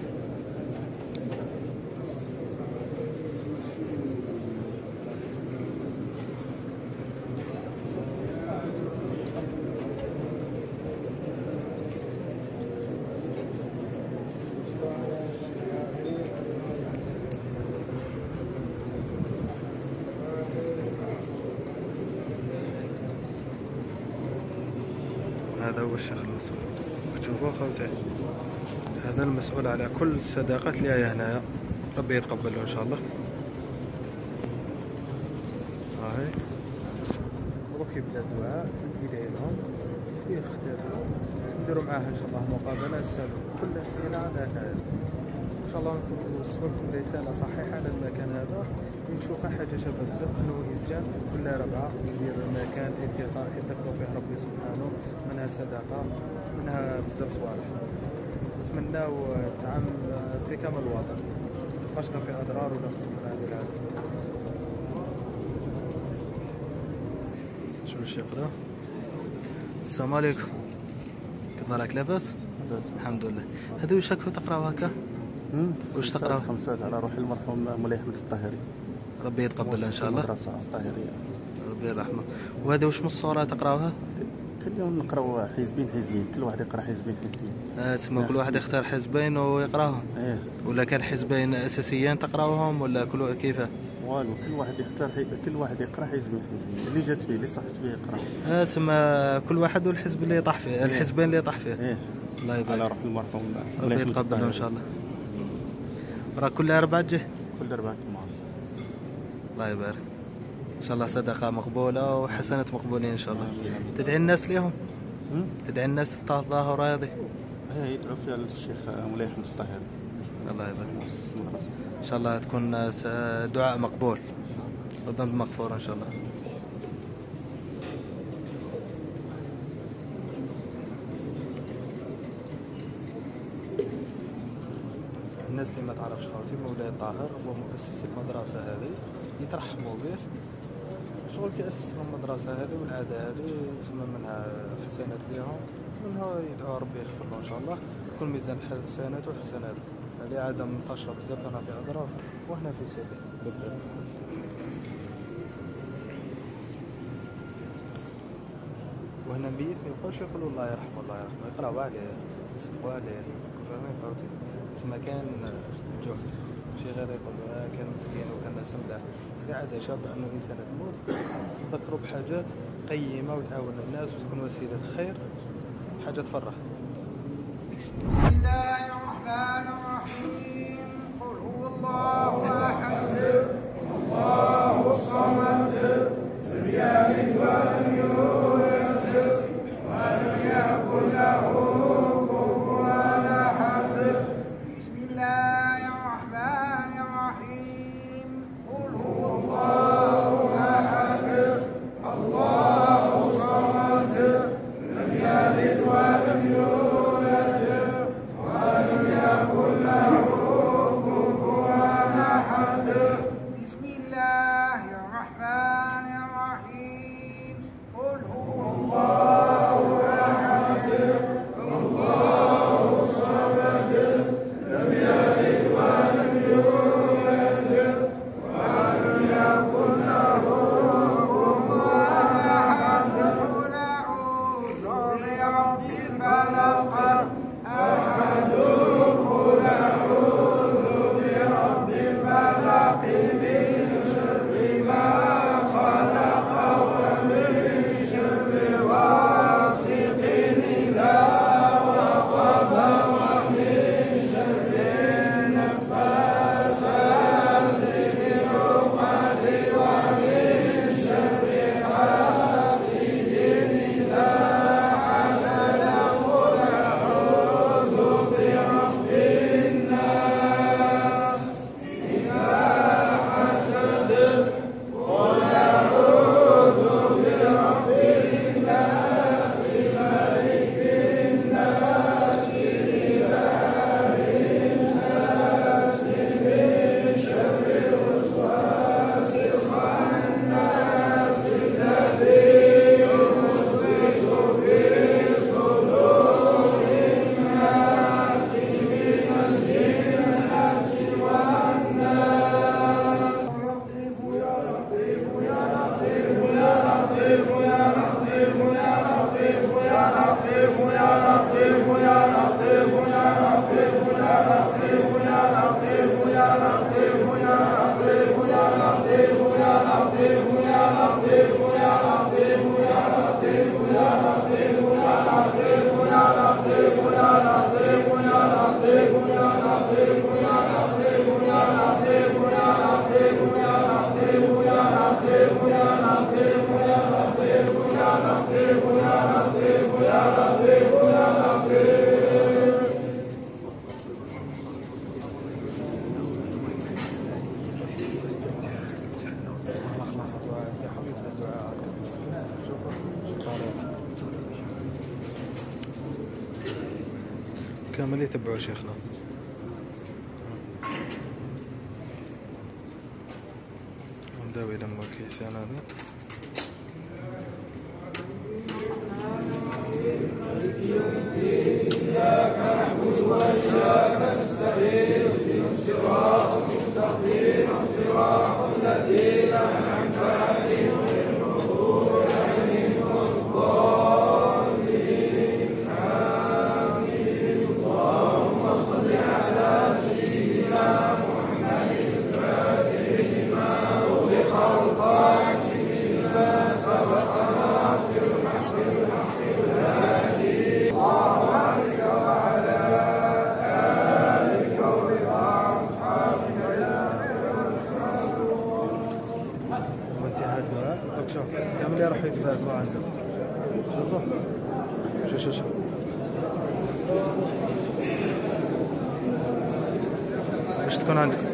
هذا هو الشيخ المسؤول. تشوفوا خوتي هذا المسؤول على كل الصداقات اللي هي هنايا، ربي يتقبله ان شاء الله. هاي دروك يبدا الدعاء يدعي لهم يختاروا نديروا معاه ان شاء الله مقابله نسالوا كل اسئله على هذا ان شاء الله نوصلوا لكم رساله صحيحه على المكان هذا. نشوفها حاجه شابه بزاف انه انسان كل ربعه يدير مكان التقاء يذكروا فيه ربي سبحانه، منها صدقه منها بزاف صوالح. نتمناو الدعم في كامل الوطن، متبقاش لا في اضرار ولا في الصحراء هذه العام. شو باش يقرا؟ السلام عليكم، كيف راك لاباس؟ الحمد لله. هذا واش راكم تقراو هكا؟ واش تقراو؟ خمسات على روح المرحوم مولاي احمد الطاهري، ربي يتقبل ان شاء الله. المدرسه الطاهريه ربي يرحمه. وهذا واش من الصوره تقراوها؟ كل يوم نقراو حزبين حزبين، كل واحد يقرا حزبين حزبين. تسمى كل واحد يختار حزبين ويقراهم؟ ولا كان حزبين اساسيين تقراوهم ولا كل كيفاه؟ والو كل واحد يختار كل واحد يقرا حزبين حزبين اللي جات فيه اللي صحت فيه يقرا. تسمى كل واحد والحزب اللي يطاح فيه، الحزبين اللي يطاح فيه. الله يبارك. على روح المرحوم ربي يتقبله ان شاء الله. راه كل أربعة جه؟ كل أربعة جمعة. الله يبارك. ان شاء الله صدقه مقبوله وحسنات مقبولين ان شاء الله. تدعي الناس ليهم؟ تدعي الناس الظاهره هذه؟ يدعو فيها الشيخ مولاي احمد الطاهري. الله يبارك. ان شاء الله تكون دعاء مقبول والذنب مغفور ان شاء الله. الناس اللي ما تعرفش خوتي مولاي الطاهر هو مؤسس المدرسه هذه، يترحموا به شغل كيأسس المدرسه هذه والعاده هذه، تسمى منها حسنات ليهم، منها يدعو ربي يغفر له ان شاء الله، يكون ميزان حسنات وحسنات. هذه عاده منتشره بزاف هنا في اضراف وهنا في سيدي بالذات. وهنا ميت ما يبقاوش يقولوا الله يرحمه الله يرحمه، يقراو عليه يصدقوا عليه، فاهمين خوتي؟ تسمى كان جهد ماشي غير يقولوا كان مسكين وكان ناس ملاح. هذه عاده شابه انه انسان تموت تذكروا بحاجات قيمه وتعاون الناس وتكون وسيله خير، حاجه تفرح. بسم الله الرحمن الرحيم. قل هو الله احد الله الصمد لم يلد ولم يولد ولم يكن له كفوا احد. بسم الله الرحمن الرحيم. قل هو الله احد الله الصمد لم يلد ولم يولد ولم يكن له كفوا احد. كامل يتبعوا شيخنا. داوي لما كيسان هذا إياك نعبد وإياك نستعين اهدنا الصراط المستقيم صراط الذين أنعمت عليهم غير المغضوب عليهم ولا الضالين آمين. اللهم صل على سيدنا محمد الفاتح لما أغلق والخاتم لما سبق ناصر الحق بالحق والهادي وعلى آلك ورضا أصحابك يا خير الخالقين. وانتهى الدعاء. شوف كامل راح يتباركوا عنده. شوفوا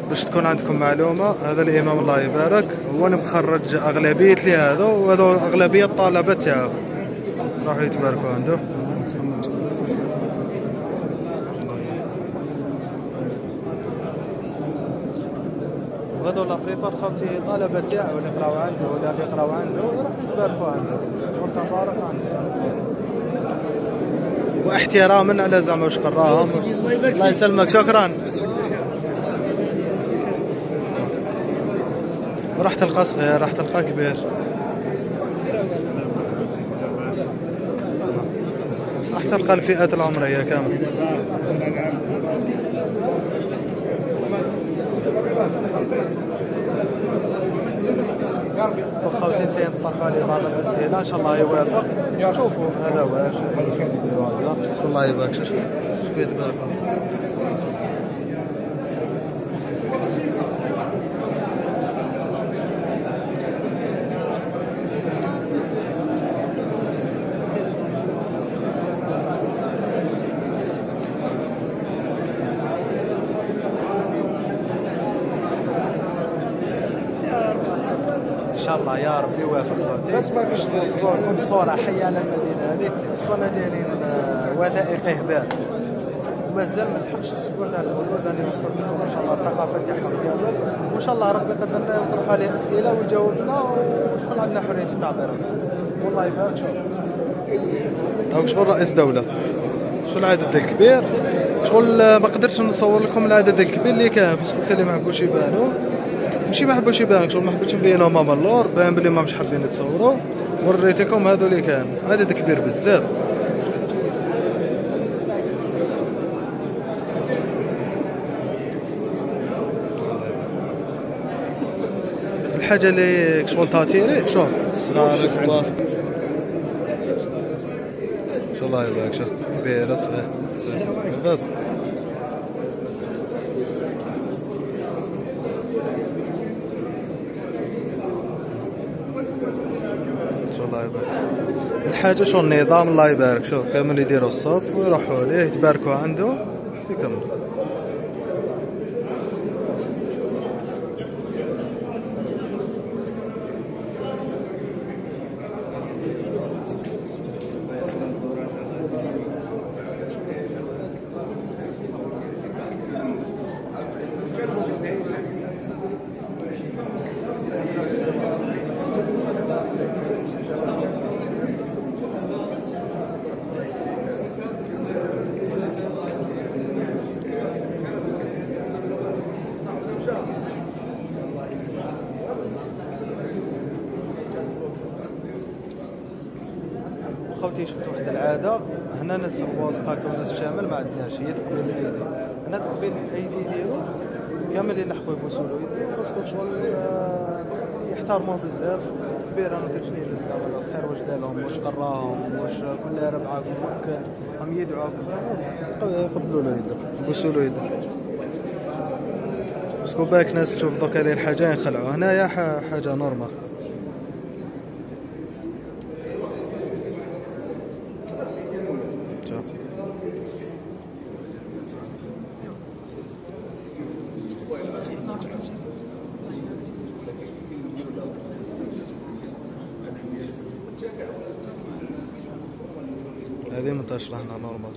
باش تكون عندكم معلومه، هذا الامام الله يبارك هو مخرج اغلبيه لي هذا، وهذا اغلبيه الطلبه تاعو راحوا يتباركوا عنده. وهذو لا بريبار خوتي طلبه تاعو اللي يقراو عنده ولا اللي يقراو عنده راح يتباركوا عنده. شكون تبارك عنده واحتراما على زعما واش قراهم. الله يسلمك. شكرا. راح تلقى كبير. راح تلقى الفئات العمريه كامل. وخوتي سينطرحوا لي بعض الاسئله ان شاء الله يوافق. شوفوا هذا واش يديروا هذا. الله يبارك. شوف يتبارك الله. ان شاء الله يا ربي يوافق خوتي باش نوصلوا لكم صوره حيه على المدينه هذه. كنا دايرين وثائق هبال ومازال ما لحقش الاسبوع تاع المولود راني وصلت لكم ان شاء الله الثقافه تاعهم كامل. وان شاء الله ربي يقدر نطرح عليه اسئله ويجاوبنا وتكون عندنا حريه التعبير. والله يبارك. شوف شغل رئيس دوله شو العدد الكبير. شغل ما قدرتش نصور لكم العدد الكبير اللي كان باسكو كان اللي ما حبوش يبانوا. ماشي ما حبوش يبانوا، شغل ما حبيتش نبينهم ماما اللور باين بلي ما مش حابين يتصوروا. وريتكم هذو اللي كان عدد كبير بزاف. الحاجه اللي شغل تاتيري شوف الصغار الكبار. ان شاء الله يبارك. شوف كبير صغير بس. الله يبارك. الحاجه شو النظام الله يبارك. شوف كامل يديروا الصف ويروحوا ليه يتباركوا عنده يكمل. خوتي شفت واحد العاده هنا ناس الوسط هكا وناس الشمال ما عندناش هي تقبيل الايدي. هنا تقبيل الايدي ديالو كامل اللي نحكوا يبوسوا له يدو باسكو شغل يحترموه بزاف. كبير انا تجني زعما الخير واش دارهم واش قراهم واش كل ربعه ممكن هم يدعوا يقبلوا له يدو يبوسوا له يدو. باسكو باك ناس تشوف دوك هذه الحاجه ينخلعوا. هنايا حاجه نورمال. هذه منطقة هنا نورمال.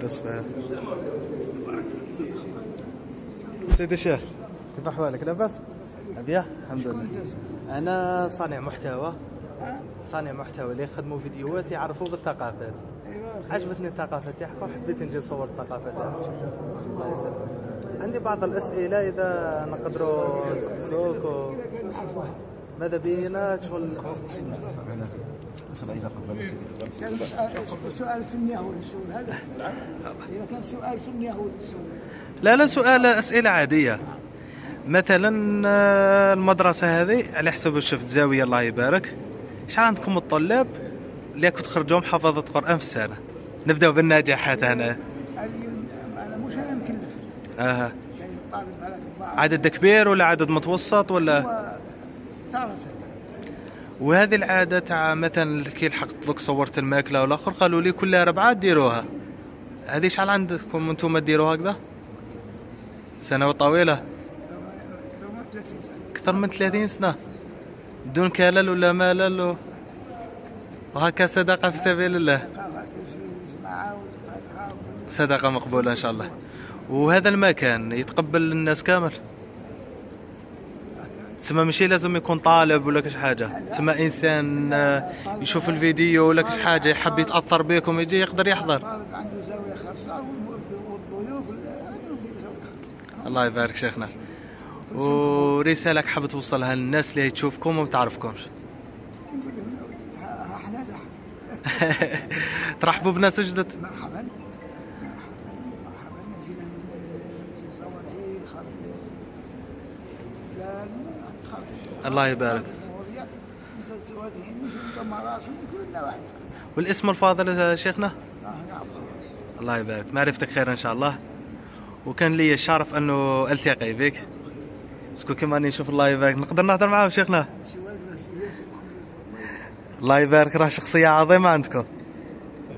الخير الصغير. سيدي الشيخ كيف احوالك؟ لاباس؟ ابياه الحمد لله. انا صانع محتوى اللي يخدموا فيديوهات يعرفوا بالثقافات. عجبتني الثقافه تاعكم حبيت نجي نصور الثقافه تاعكم. الله يسلمك. عندي بعض الاسئله اذا نقدروا نسقسوك ماذا بينا شغل. كان سؤال فني هو السؤال هذا. إذا كان سؤال فني هو السؤال. لا سؤال اسئله عاديه. مثلا المدرسه هذه على حسب شفت زاويه الله يبارك، شحال عندكم الطلاب اللي كنت تخرجوهم حفظة قرآن في السنه؟ نبداو بالناجحات هنا. انا مش انا مكلف. عدد كبير ولا عدد متوسط ولا؟ وهذه العاده تاع مثلا كي لحقت لك صورت الماكله والاخر قالوا لي كل 4 ديروها، هذه شحال عندكم انتم ديروا هكذا؟ سنوات طويله؟ اكثر من 30 سنه بدون كلل ولا ملل وهكا صدقه في سبيل الله. صدقه مقبوله ان شاء الله. وهذا المكان يتقبل الناس كامل؟ تسمى ماشي لازم يكون طالب ولا كش حاجه، تسمى انسان يشوف الفيديو ولا كش حاجه يحب يتاثر بكم يجي يقدر يحضر. عنده زاويه خاصه والضيوف الله يبارك شيخنا. ورسالة حاب توصلها للناس اللي تشوفكم وما تعرفكمش؟ ترحبوا بناس جدد. مرحبا. الله يبارك. والاسم الفاضل يا شيخنا؟ الله يبارك. معرفتك خير ان شاء الله، وكان لي الشرف انه التقي بك. اسكو كيما راني نشوف الله يبارك نقدر نهضر معاه شيخنا؟ الله يبارك راه شخصية عظيمة عندكم.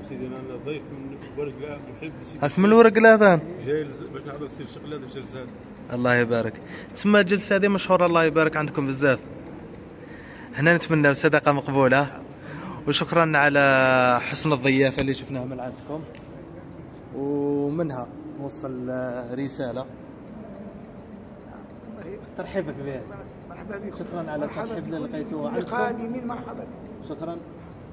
سيدي انا ضيف من ورقلة محب هاك من ورقلة ثان جاي باش نحضر سير شغل هذا الجلسة هذه. الله يبارك. تسمى الجلسة هذه مشهورة الله يبارك عندكم بزاف. هنا نتمنى صدقة مقبولة، وشكرا على حسن الضيافة اللي شفناها من عندكم، ومنها نوصل رسالة ترحيبك بها. مرحبا بكم. شكرا على الترحيب اللي لقيتوه عندكم. القادمين مرحبا. شكرا،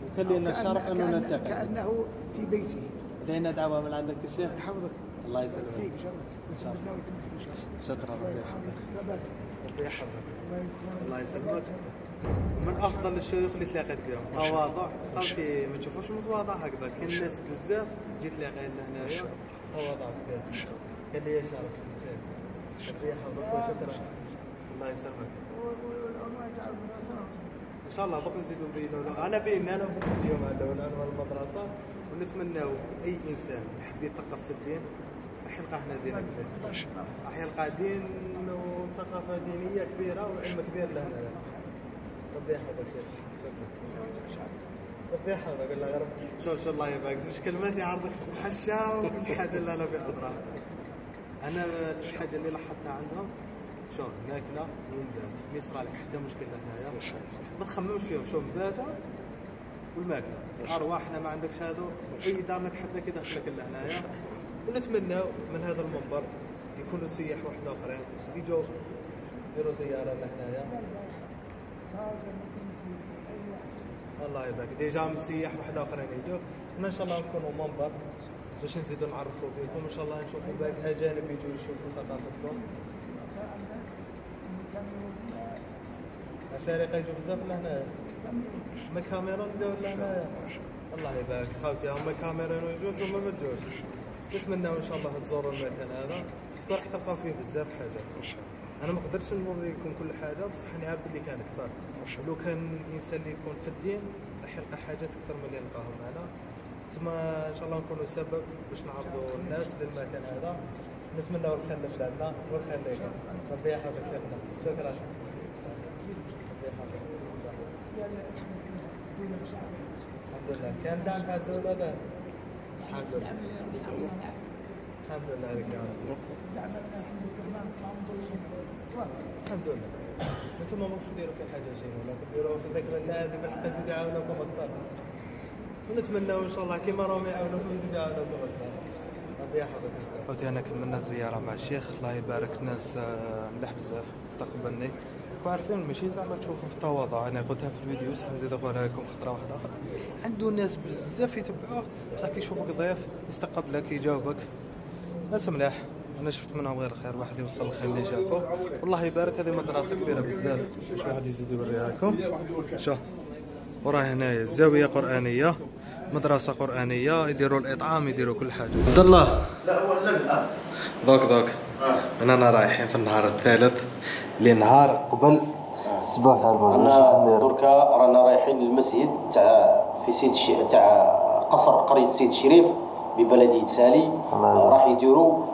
وكان لنا الشرف انه نلتقي. كانه في بيته. لدينا دعوه من عندك الشيخ. يحفظك. الله يسلمك. فيك ان شاء الله. شكرا ربي يحفظك. الله يسلمك. ومن افضل الشيوخ اللي تلاقيت بهم تواضع. خاوتي ما تشوفوش متواضع هكذا، كاين ناس بزاف جيت تلاقينا هنايا تواضع كبير. كان لي شرف. ربي يحفظك وشكرا. الله يسلمك. ان شاء الله دوك نزيدو نبينو. انا بينا انا في اليوم هذا ولا انا المدرسه، ونتمناو اي انسان يحب يثقف في الدين راح يلقى هنا دين كبير، راح يلقى دين وثقافه دينيه كبيره وعلم كبير لهنا. ربي يحفظك شيخ. ربي يحفظك. الله غير شوف الله يبارك. زوج كلمات يعرضك في الحشه وكل حاجه اللي انا بحضرها. انا الحاجه اللي لاحظتها عندهم شوف ماكله ومبات، ما يصرى لك حتى مشكل هنايا، ما تخممش فيهم. شوف مباته والماكله ارواحنا ما عندكش هذو، اي دار نتحدى كيدخلك لهنايا. ونتمناو من هذا المنبر يكونوا سياح واحد اخرين يجوا يديروا زياره لهنايا. الله يبارك. ديجا من سياح واحد اخرين يجوا، ان شاء الله نكونوا منبر باش نزيدوا نعرفوا بكم. ان شاء الله نشوفوا باقي الاجانب يجوا يشوفوا ثقافتكم. الفريق يجوا بزاف لهنا، ما كاميرا نديروا لهنا. الله يبارك خاوتي، هما كاميرا يجوا انتم ما تجوش. نتمناو ان شاء الله تزوروا المكان هذا، باسكو راح تلقاو فيه بزاف حاجات. انا ما قدرتش نوريكم كل حاجه، بصح راني عارف اللي كان اكثر. لو كان الانسان اللي يكون في الدين راح يلقى حاجات اكثر من اللي نلقاهم هنا. تسمى ان شاء الله نكونوا سبب باش نعرضوا الناس للمكان هذا. نتمناو الخير لبلادنا والخير لكم. ربي يحفظك شيخنا. شكرا. الحمد لله. كان دعم بعد الدولة ده. الحمد لله. الحمد لله لك يا رب. الحمد لله. انتم ما مش تديروا في حاجة شيء ولا تديروا في ذكر الله هذه بالحق يزيد يعاونكم أكثر. ونتمنى ان شاء الله كما راهم يعاونوكم يزيد يعاونوكم أكثر. عاوتاني كملنا الزياره مع الشيخ، الله يبارك، ناس مليح بزاف استقبلني، وعارفين ماشي زعما تشوفوا في التواضع. انا قلتها في الفيديو صح، نزيد نقولها لكم خطره واحده اخرى، عنده ناس بزاف يتبعوه بصح كيشوفوك ضيف يستقبلك يجاوبك، ناس ملاح. انا شفت منهم غير الخير، واحد يوصل الخير اللي شافوه، والله يبارك. هذه مدرسه كبيره بزاف، شي واحد يزيد يوريها لكم. شوف وراه هنايا الزاويه قرانيه، مدرسه قرانيه، يديروا الاطعام، يديروا كل حاجه. عبد الله دوك انا رايحين في النهار الثالث اللي نهار قبل الصباح تاع انا دركا رانا رايحين للمسجد تاع في سيد تاع قصر قريه سيد الشريف ببلديه سالي. راح يديروا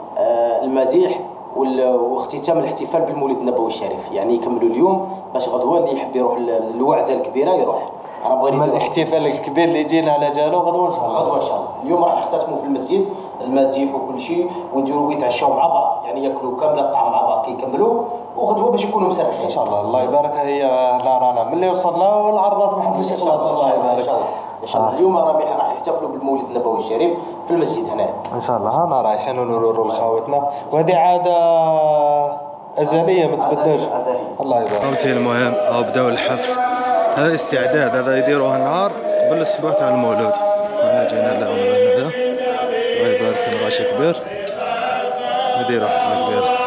المديح واختتام الاحتفال بالمولد النبوي الشريف، يعني يكملوا اليوم باش غدوه اللي يحب يروح للوعده الكبيره يروح. انا بغيت الاحتفال الكبير اللي جينا على جالو غدوه ان شاء الله. غدوه ان شاء الله. اليوم راح يختتموا في المسجد المديح وكل شيء، ويديروا يتعشاو مع بعض، يعني ياكلوا كامل الطعام مع بعض كيكملوا، وغدوه باش يكونوا مسرحين ان شاء الله. الله يبارك. هي لا رانا ملي وصلنا والعرضات ما حبش يخلص. الله يبارك ان شاء الله. اليوم راح يحتفلوا بالمولد النبوي الشريف في المسجد هنا ان شاء الله. انا رايحين ونوروا لخواتنا، وهذه عاده ازليه ما تبدلش. الله يبارك. فهمتي. المهم هاو بداو الحفل، هذا استعداد، هذا يديروه النهار قبل الاسبوع تاع المولود. انا جينا لهم هنا، الله يبارك، الغاشي كبير، يديروا حفله كبيره.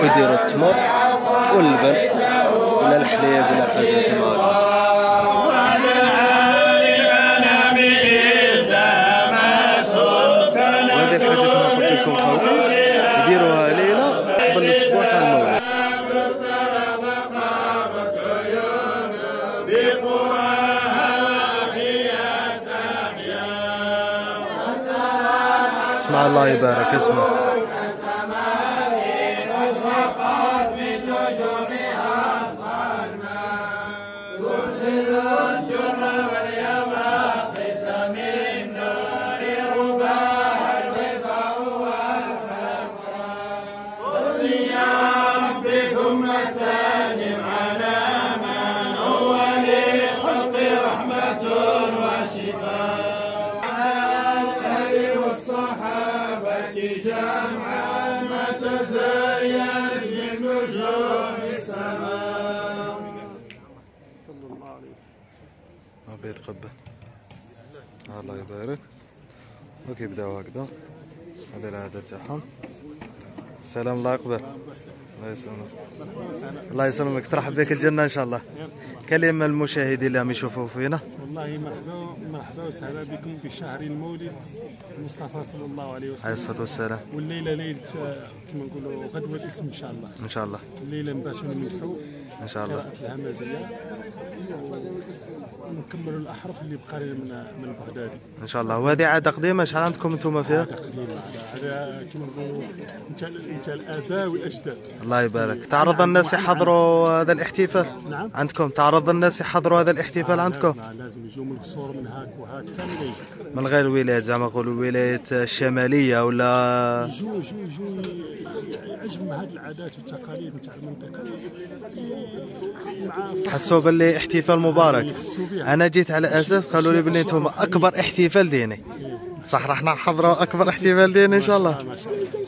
ويديروا التمر واللبن ولا الحليب ولا حاجه كيما هكا. وهذه الحاجه كما قلت لكم خوتي يديروها ليله قبل الاسبوع تاع المولد. اسمع الله يبارك، اسمع. بيتقبل. الله يبارك. وكيبداو هكذا، هذا العادة تاعهم. السلام، الله يقبل. الله يسلمك. الله يسلمك، ترحب بك الجنة إن شاء الله. كلمة المشاهدين اللي عم يشوفوا فينا. والله مرحبا وسهلا بكم في شهر المولد المصطفى صلى الله عليه وسلم. عليه الصلاة والسلام. والليلة ليلة كما نقولوا غدوة الاسم إن شاء الله. إن شاء الله. الليلة نباتوا نمدحوا إن شاء الله. الهمزية ونكملوا الأحرف اللي بقى من البغدادي. إن شاء الله. وهذه عادة قديمة، شحال عندكم أنتم فيها؟ عادة قديمة، هذا كما نقولوا أنت الآباء والأجداد. الله يبارك. تعرض الناس يحضروا هذا الاحتفال؟ نعم. عندكم تعرض الناس يحضروا هذا الاحتفال عندكم؟ لازم يجوا من القصور من هاك وهاك كامل يجوا. من غير الولايات، زعما نقولوا الولايات الشمالية ولا؟ يجوا يعجبهم هذه العادات والتقاليد نتاع المنطقة. حسوا باللي احتفال مبارك. انا جيت على اساس قالوا لي باللي انتم اكبر احتفال ديني، صح؟ راح نحضروا اكبر احتفال ديني ان شاء الله.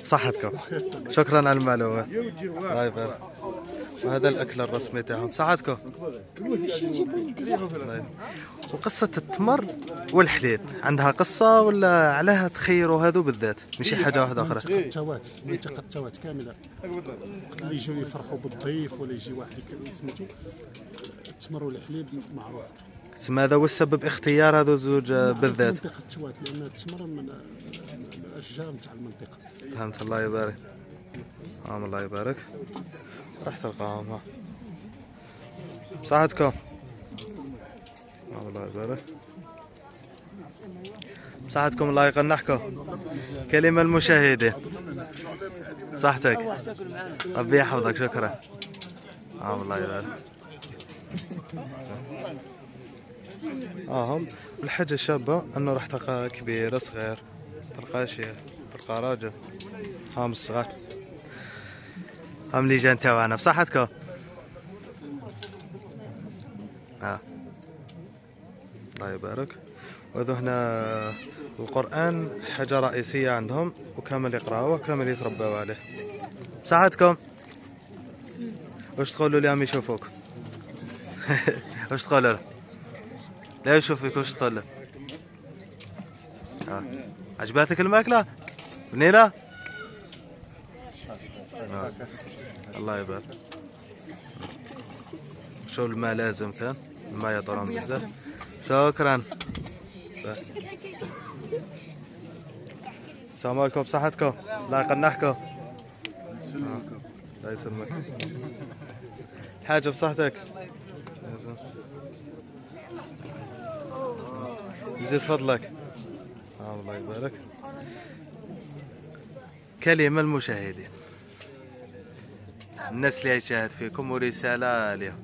صحتكم. شكرا على المعلومات. الله يبارك. وهذا الاكل الرسمي تاعهم. صحتكم. وقصة التمر والحليب عندها قصة ولا علاه تخيروا هذو بالذات؟ ماشي حاجة واحدة أخرى. منطقة التوات كاملة. اللي يجوا يفرحوا بالضيف ولا يجي واحد سميتو التمر والحليب معروف. تسمى هذا هو السبب اختيار هذو الزوج بالذات. منطقة التوات لأن التمر من الأشجار نتاع المنطقة. فهمت. الله يبارك. الله يبارك. راح تلقاهم. صحتكم. الله يبارك. صحتكم. الله يقنعكم. كلمة المشاهدين. صحتك ربي يحفظك شكرا الله يبارك هم الحاجة الشابة انه راح تلقى كبير صغير تلقى شيخ تلقى راجل هم الصغار هم اللي تاعنا بصحتكم الله يبارك. وهذا هنا القرآن حاجة رئيسية عندهم وكامل يقرأوه وكامل يتربوا عليه. بصحتكم واش تقولوا لي عم يشوفوك؟ واش تقولوا له؟ لا يشوفك واش تقول له؟ عجباتك الماكلة؟ بنينة؟ الله يبارك. شو الماء لازم كان؟ الماء يطرون بزاف. شكرا. السلام عليكم بصحتكم الله يقنعكم الله يسلمك حاجة بصحتك يزيد فضلك الله يبارك. كلمة المشاهدين الناس اللي يشاهد فيكم ورسالة لهم.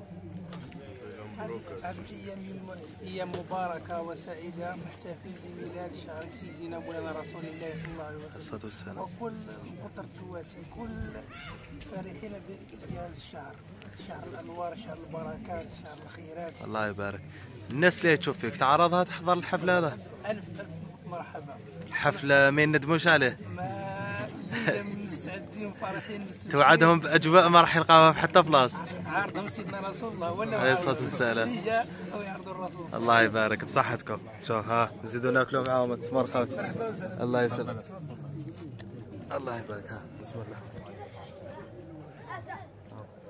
أيام مباركة وسعيدة نحتفل بميلاد شهر سيدنا مولانا رسول الله صلى الله عليه وسلم وكل مقدرتواتي كل فرحين بهذا الشهر شهر الأنوار شهر البركات شهر الخيرات. الله يبارك. الناس اللي تشوف فيك تعرضها تحضر الحفلة هذا؟ ألف مرحبا. حفلة ما ندموش عليه. مستعدين فرحين توعدهم بأجواء ما راح يلقاوها حتى بلاص. عارضهم سيدنا رسول الله ولا عليه الصلاة والسلام. أو يعرضوا الرسول. الله يبارك بصحتكم. شوف نزيدوا ناكلوا معاهم التمر خوت. الله يسلمك. الله يبارك. بسم الله.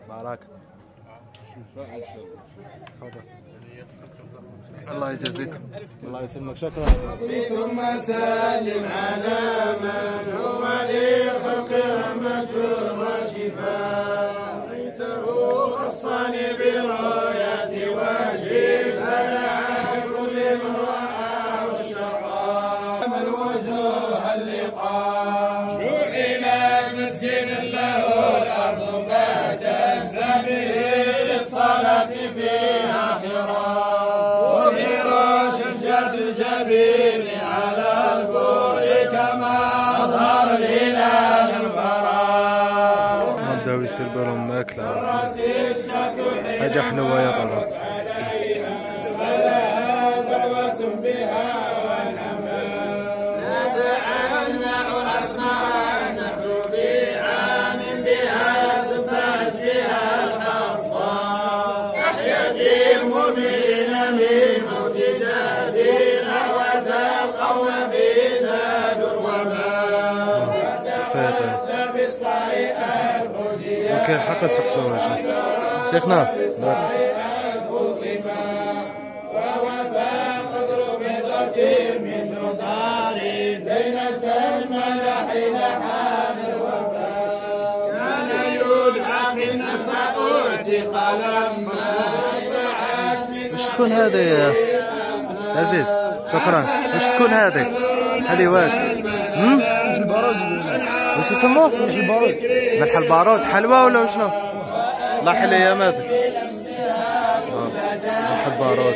بارك. الله يجزيكم الله يسلمك شكرا. ثم سلم على من هو للخلق رحمة وشفاء رأيته خصني براية وجهه زرع كل من رآه الشقاء من وجوه اللقاء جعلت مسجد له الأرض فاهتز به للصلاة فيها حراء الجبين على البر كما أظهر الهلال البراء. ما بداو يصير بالهم ماكلة حاجة حلوة يا طرف. فلها ذروة بها ونما نزع الماء أثناء النخل بعام بها سبحت بها الحصباء أحيت المؤمنين من موت جابر وزاقوا بزاد وما ممكن حق سقسوها شيخنا من رضار بين سلمان حين حان الوفاء كان يدعى في النفاؤات لما وش تكون هذا يا عزيز؟ شكرا. وش تكون هذه؟ هذه واش؟ ملح البارود. وش يسموه؟ ملح البارود. ملح البارود حلوة ولا وشنو؟ الله يحل اياماتك. ملح البارود.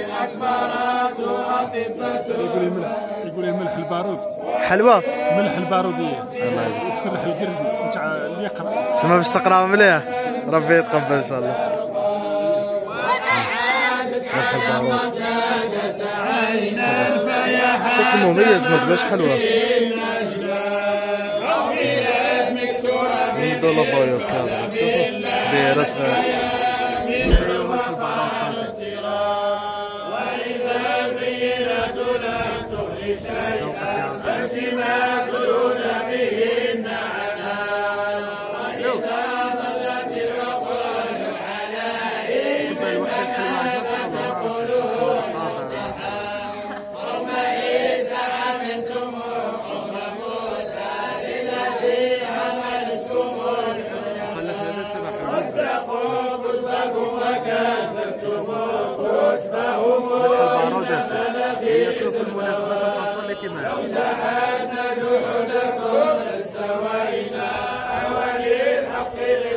يقول ملح البارود حلوة؟ ملح البارودية الله يبارك. يكسر لح القرزي نتاع اللي يقرا. تسمى باش تقرا مليح ربي يتقبل ان شاء الله. ملح البارود شكل مميز ما تبقاش حلوة. دول بايو كامل برسمة ملح البارود. وإذا البينة لم تغني شيئا فاجتماع سلول بهن عنان وإذا ظلت العقول على إيمان القلوب وما زعمتم قوم موسى للذي عملتكم واتقوا خطبكم وكذبتم خطبهم يكون في المناسبات الخاصة لك معه. جحدنا جحودكم استوينا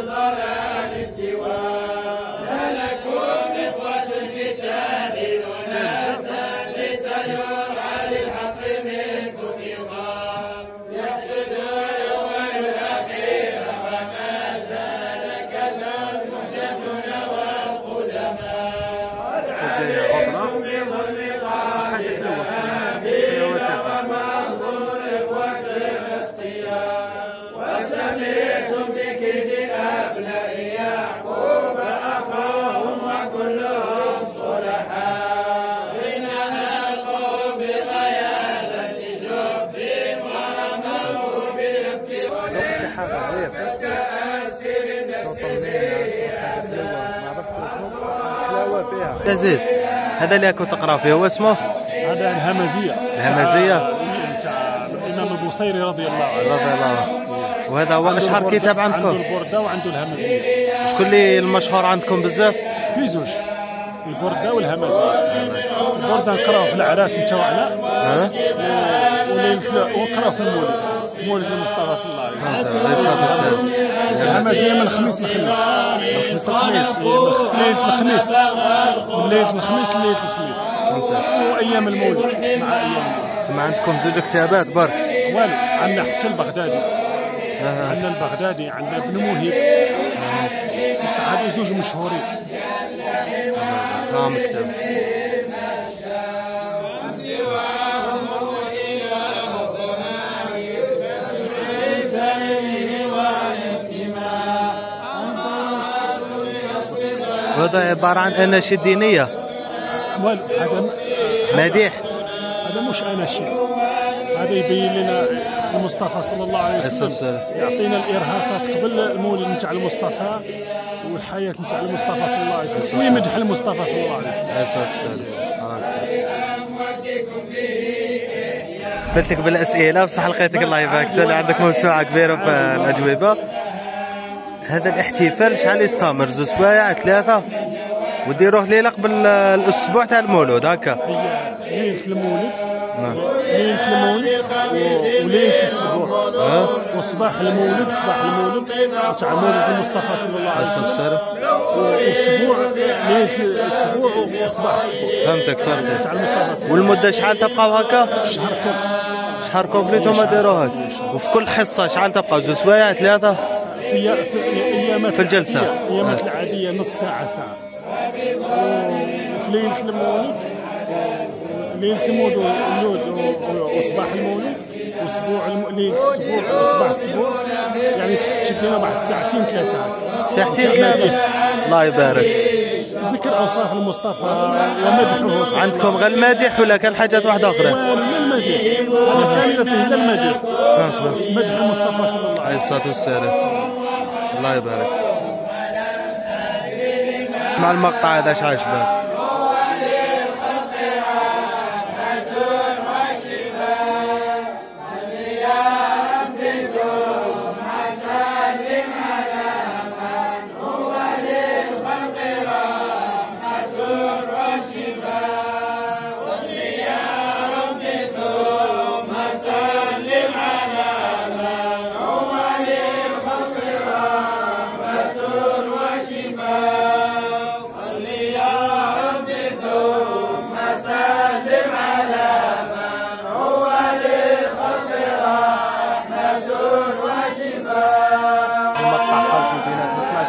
الضلال استواء لكم إخوة الكتاب أناسا ليس يرعى للحق منكم يغار يحسد الأول الأخير وما زال كذا المهتدون والقدماء عليكم بظلم وسمعتم بكيد أبناء يعقوب أخاهم وكلهم صلحاء إن ألقوا بغيادة جب ورموه بالفي لذيذ. هذا اللي كنت تقرا فيه هو اسمه؟ هذا الهمزية. الهمزية تاع الإمام البوصيري رضي الله عنه. رضي الله عنه. وهذا هو أشهر كتاب عندكم؟ عنده البردة وعنده الهمزية. شكون اللي المشهور عندكم بزاف؟ في زوج، البردة والهمزية. البردة نقراوه في الأعراس نتاعنا ونقراوه في المولد، مولد المصطفى صلى الله عليه وسلم. الهمزية من الخميس للخميس. ليلة الخميس. من ليلة الخميس لليلة الخميس. وأيام المولد مع أيام المولد. سمع عندكم زوج كتابات برك؟ والو، عندنا حتى البغدادي. عندنا البغدادي، عندنا ابن موهب. بصح هادو زوج مشهورين. فاهم كتاب. وهذا عبارة عن أناشيد دينية. والو، هذا مديح. هذا مش أناشيد، هذا يبين لنا المصطفى صلى الله عليه وسلم، يعطينا الإرهاصات قبل المولد نتاع المصطفى والحياة نتاع المصطفى صلى الله عليه وسلم، ويمدح المصطفى صلى الله عليه وسلم. عليه الصلاة والسلام. قلت لك بالأسئلة بصح لقيتك الله يبارك فيك عندك موسوعة كبيرة في الأجوبة. هذا الاحتفال شحال يستمر؟ 2 سوايع 3 وديروه ليلة قبل الأسبوع تاع المولود هكا؟ ليلة المولد. ليلة المولد وليلة الأسبوع. وصباح المولد، صباح المولد تاع مولد المصطفى صلى الله عليه وسلم. وأسبوع ليلة الأسبوع وصباح الأسبوع. فهمتك. تاع المصطفى. والمدة شحال تبقاو هكا؟ شهر كامل. شهر كومبليت هما داروه هكا. وفي كل حصة شحال تبقاو؟ 2 سوايع 3؟ في في الجلسة. الأيامات العادية نص ساعة ساعة. وفي ليلة المولد، ليلة المولد وصباح المولد ليلة الأسبوع وصباح الأسبوع، يعني تكتب لنا بعد 2 3 ساعتين 3. الله يبارك. ذكر أوصاف المصطفى ومدحه. عندكم غير المدح ولا كان حاجات واحدة أخرى؟ المدح، هذا كامل فيه إلا المدح. فهمت. مدح المصطفى صلى الله عليه الصلاة والسلام. الله يبارك. مع المقطع هذا اش عجبك؟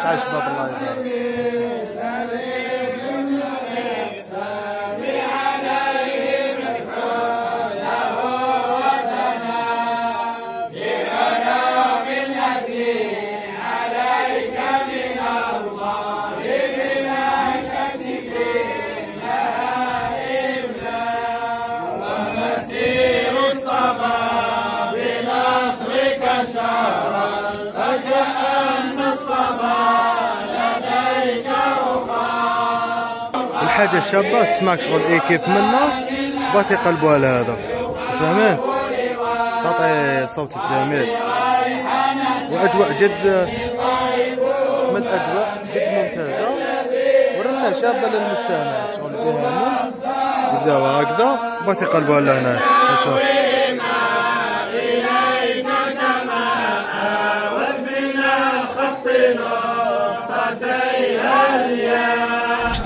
عجبك الله الحاجة الشابة تسمعك شغل ايكيب منا بغات يقلبوا على هذا فاهمين؟ تعطي صوت جميل واجواء جد من اجواء جد ممتازة ورنا شابة للمستمع شغل جهنم يبداو هكذا بغات يقلبوا على هنا شوف إليك كما آوت من الخط نور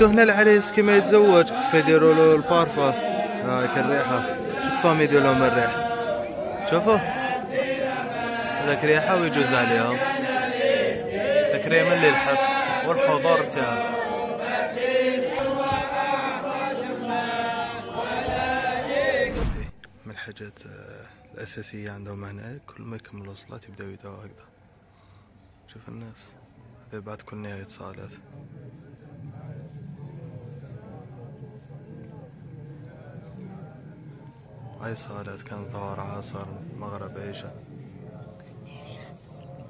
شفتوا هنا العريس كيما يتزوج كيف يديروا له البارفان. هاك الريحه، شو كفاهم يديروا لهم الريح. شوفوا هذاك ريحه ويجوز عليهم تكريما للحفل والحضور تاعهم. من الحاجات الاساسيه عندهم هنا كل ما يكملوا صلاه يبداو يداو هكذا. شوف الناس بعد كل نهايه صلاه. هاي الصلاة كانت ظهر عصر مغرب عشاء.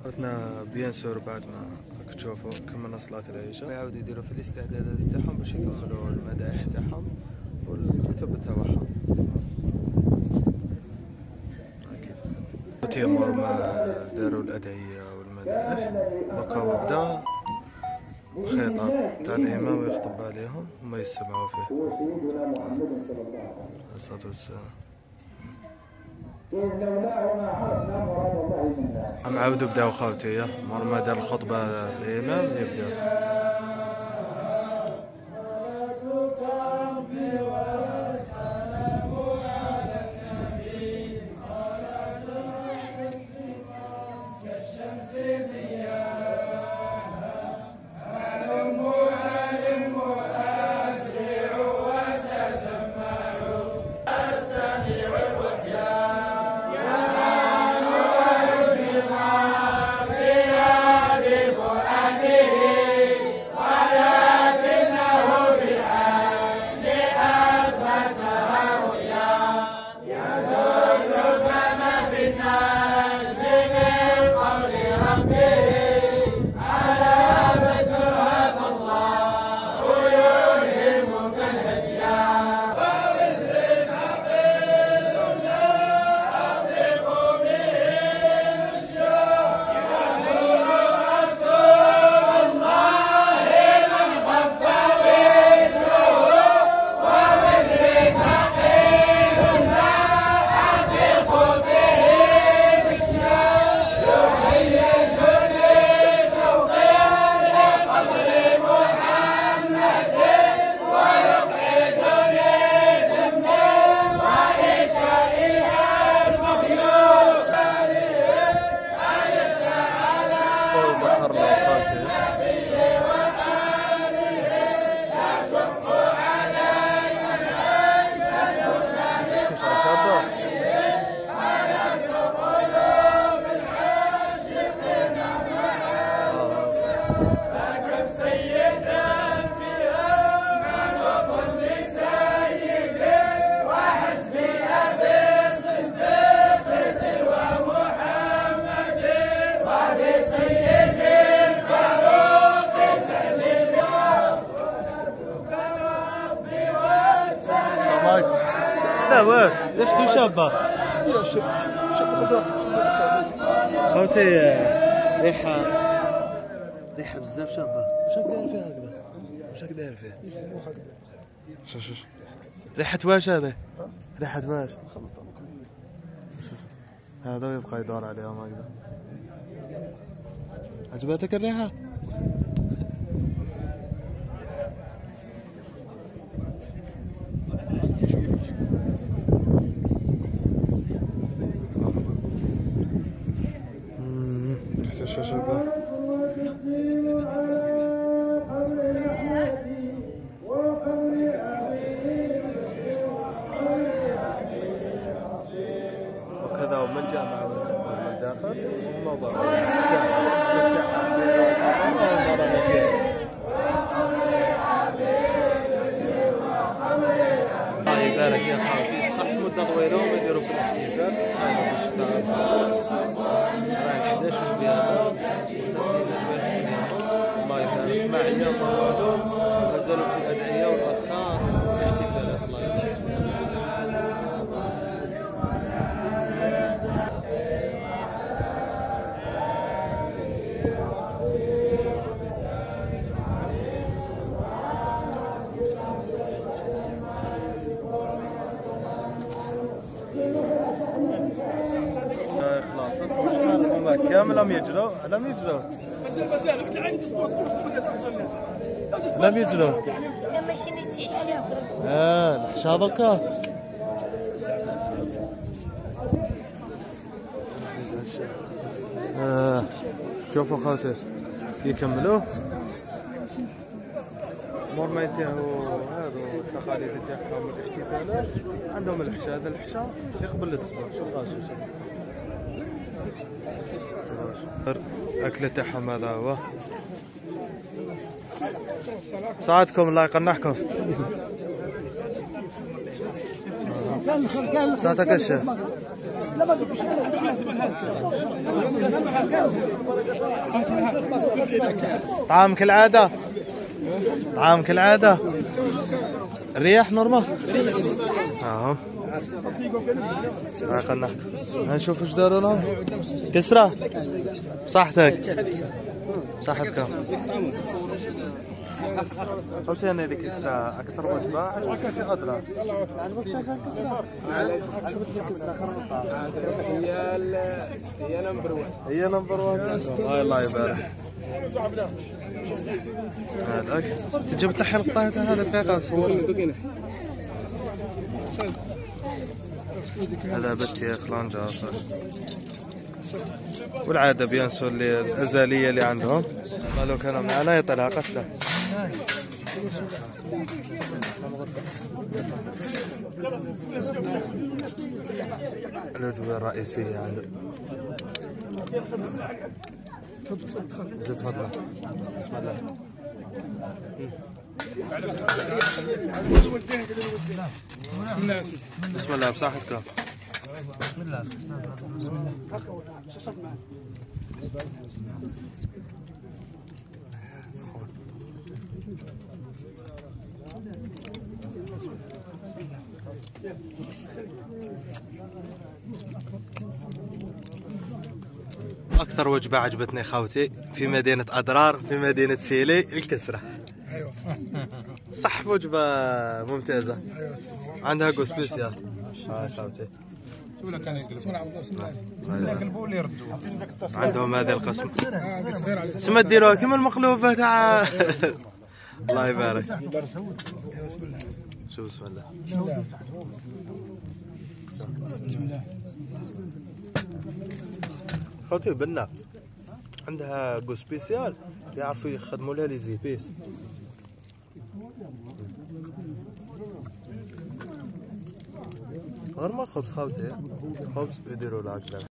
عرفنا بيان سور بعد ما تشوفوا كملنا صلاة العشاء يعاودوا يديروا في الاستعدادات تاعهم باش يكملوا المدائح تاعهم والكتب تاعهم. أكيد. تيمور ما داروا الأدعية والمدائح دوكا هو بدا خطاب تاع الإمام ويخطب عليهم وما يسمعوا فيه. الصلاة والسلام. عم عاودوا بداو خاوتي مر ما دار الخطبة الإمام يبداو. واش ريحتو شابة خوتي ريحة بزاف شابة. واش راك داير فيها هكذا؟ واش راك داير فيه؟ شوف ريحة واش هذا؟ ريحة واش؟ هذا يبقى يدور عليهم هكذا. عجبتك الريحة؟ وكذا ومن جامعة من داخل الموضوع الساحة الله يبارك يا خالتي صح مدة طويلة وما يديروا في الاحتفال خايلوا باش تعرفوا راهي 11 وزيادة الله يبارك ما عيا ما والو مازالوا في الأدعية والأذكار والاحتفالات. الله يجزيك. كامل لم يجروا. مازال لم يجلو ماشي نتعشاو الحشا دوكا شوفوا خاطر يكملوه مور ما ينتهوا هذو التقاليد تاعهم والاحتفالات عندهم الحشا. هذا الحشا يقبل الصباح. شوف غاشي أكلة تاعهم هذا هو. ساعدكم الله يقنعكم. ساعتك الشيخ طعام كالعادة. طعام كالعادة. الرياح نورمال. اهو الله يقنعكم. هنشوف وش داروا لهم. كسرة بصحتك. بصحتك. قلت انا اللي كسرة اكثر وجبة عجبتك أدرى. هي نمبر 1. هي نمبر 1. الله يبارك. هذاك جبت لي حلقة هذا دقيقة نصور. هذا بتي خلانجة والعادة بينسوا اللي الأزالية اللي عندهم. قالوا كانوا معنا يطلع قتله. الوجبة الرئيسية عندنا. زيد تفضل. بسم الله. بسم الله بصحتكم. بسم الله. أكثر وجبة عجبتني خوتي في مدينة أضرار في مدينة سيلي الكسرة. ايوه صح وجبة ممتازة. عندها جو سبيسيال. هاي خوتي. عندهم هذا القسم. سما ديروها كيما المقلوبة تاع. الله يبارك. شوف بسم الله. بسم الله. خوتي البنة عندها جو سبيسيال يعرفوا يخدموا لها لي زيبيس. غير ما خبز خوتي خبز يديروا لها هكذا.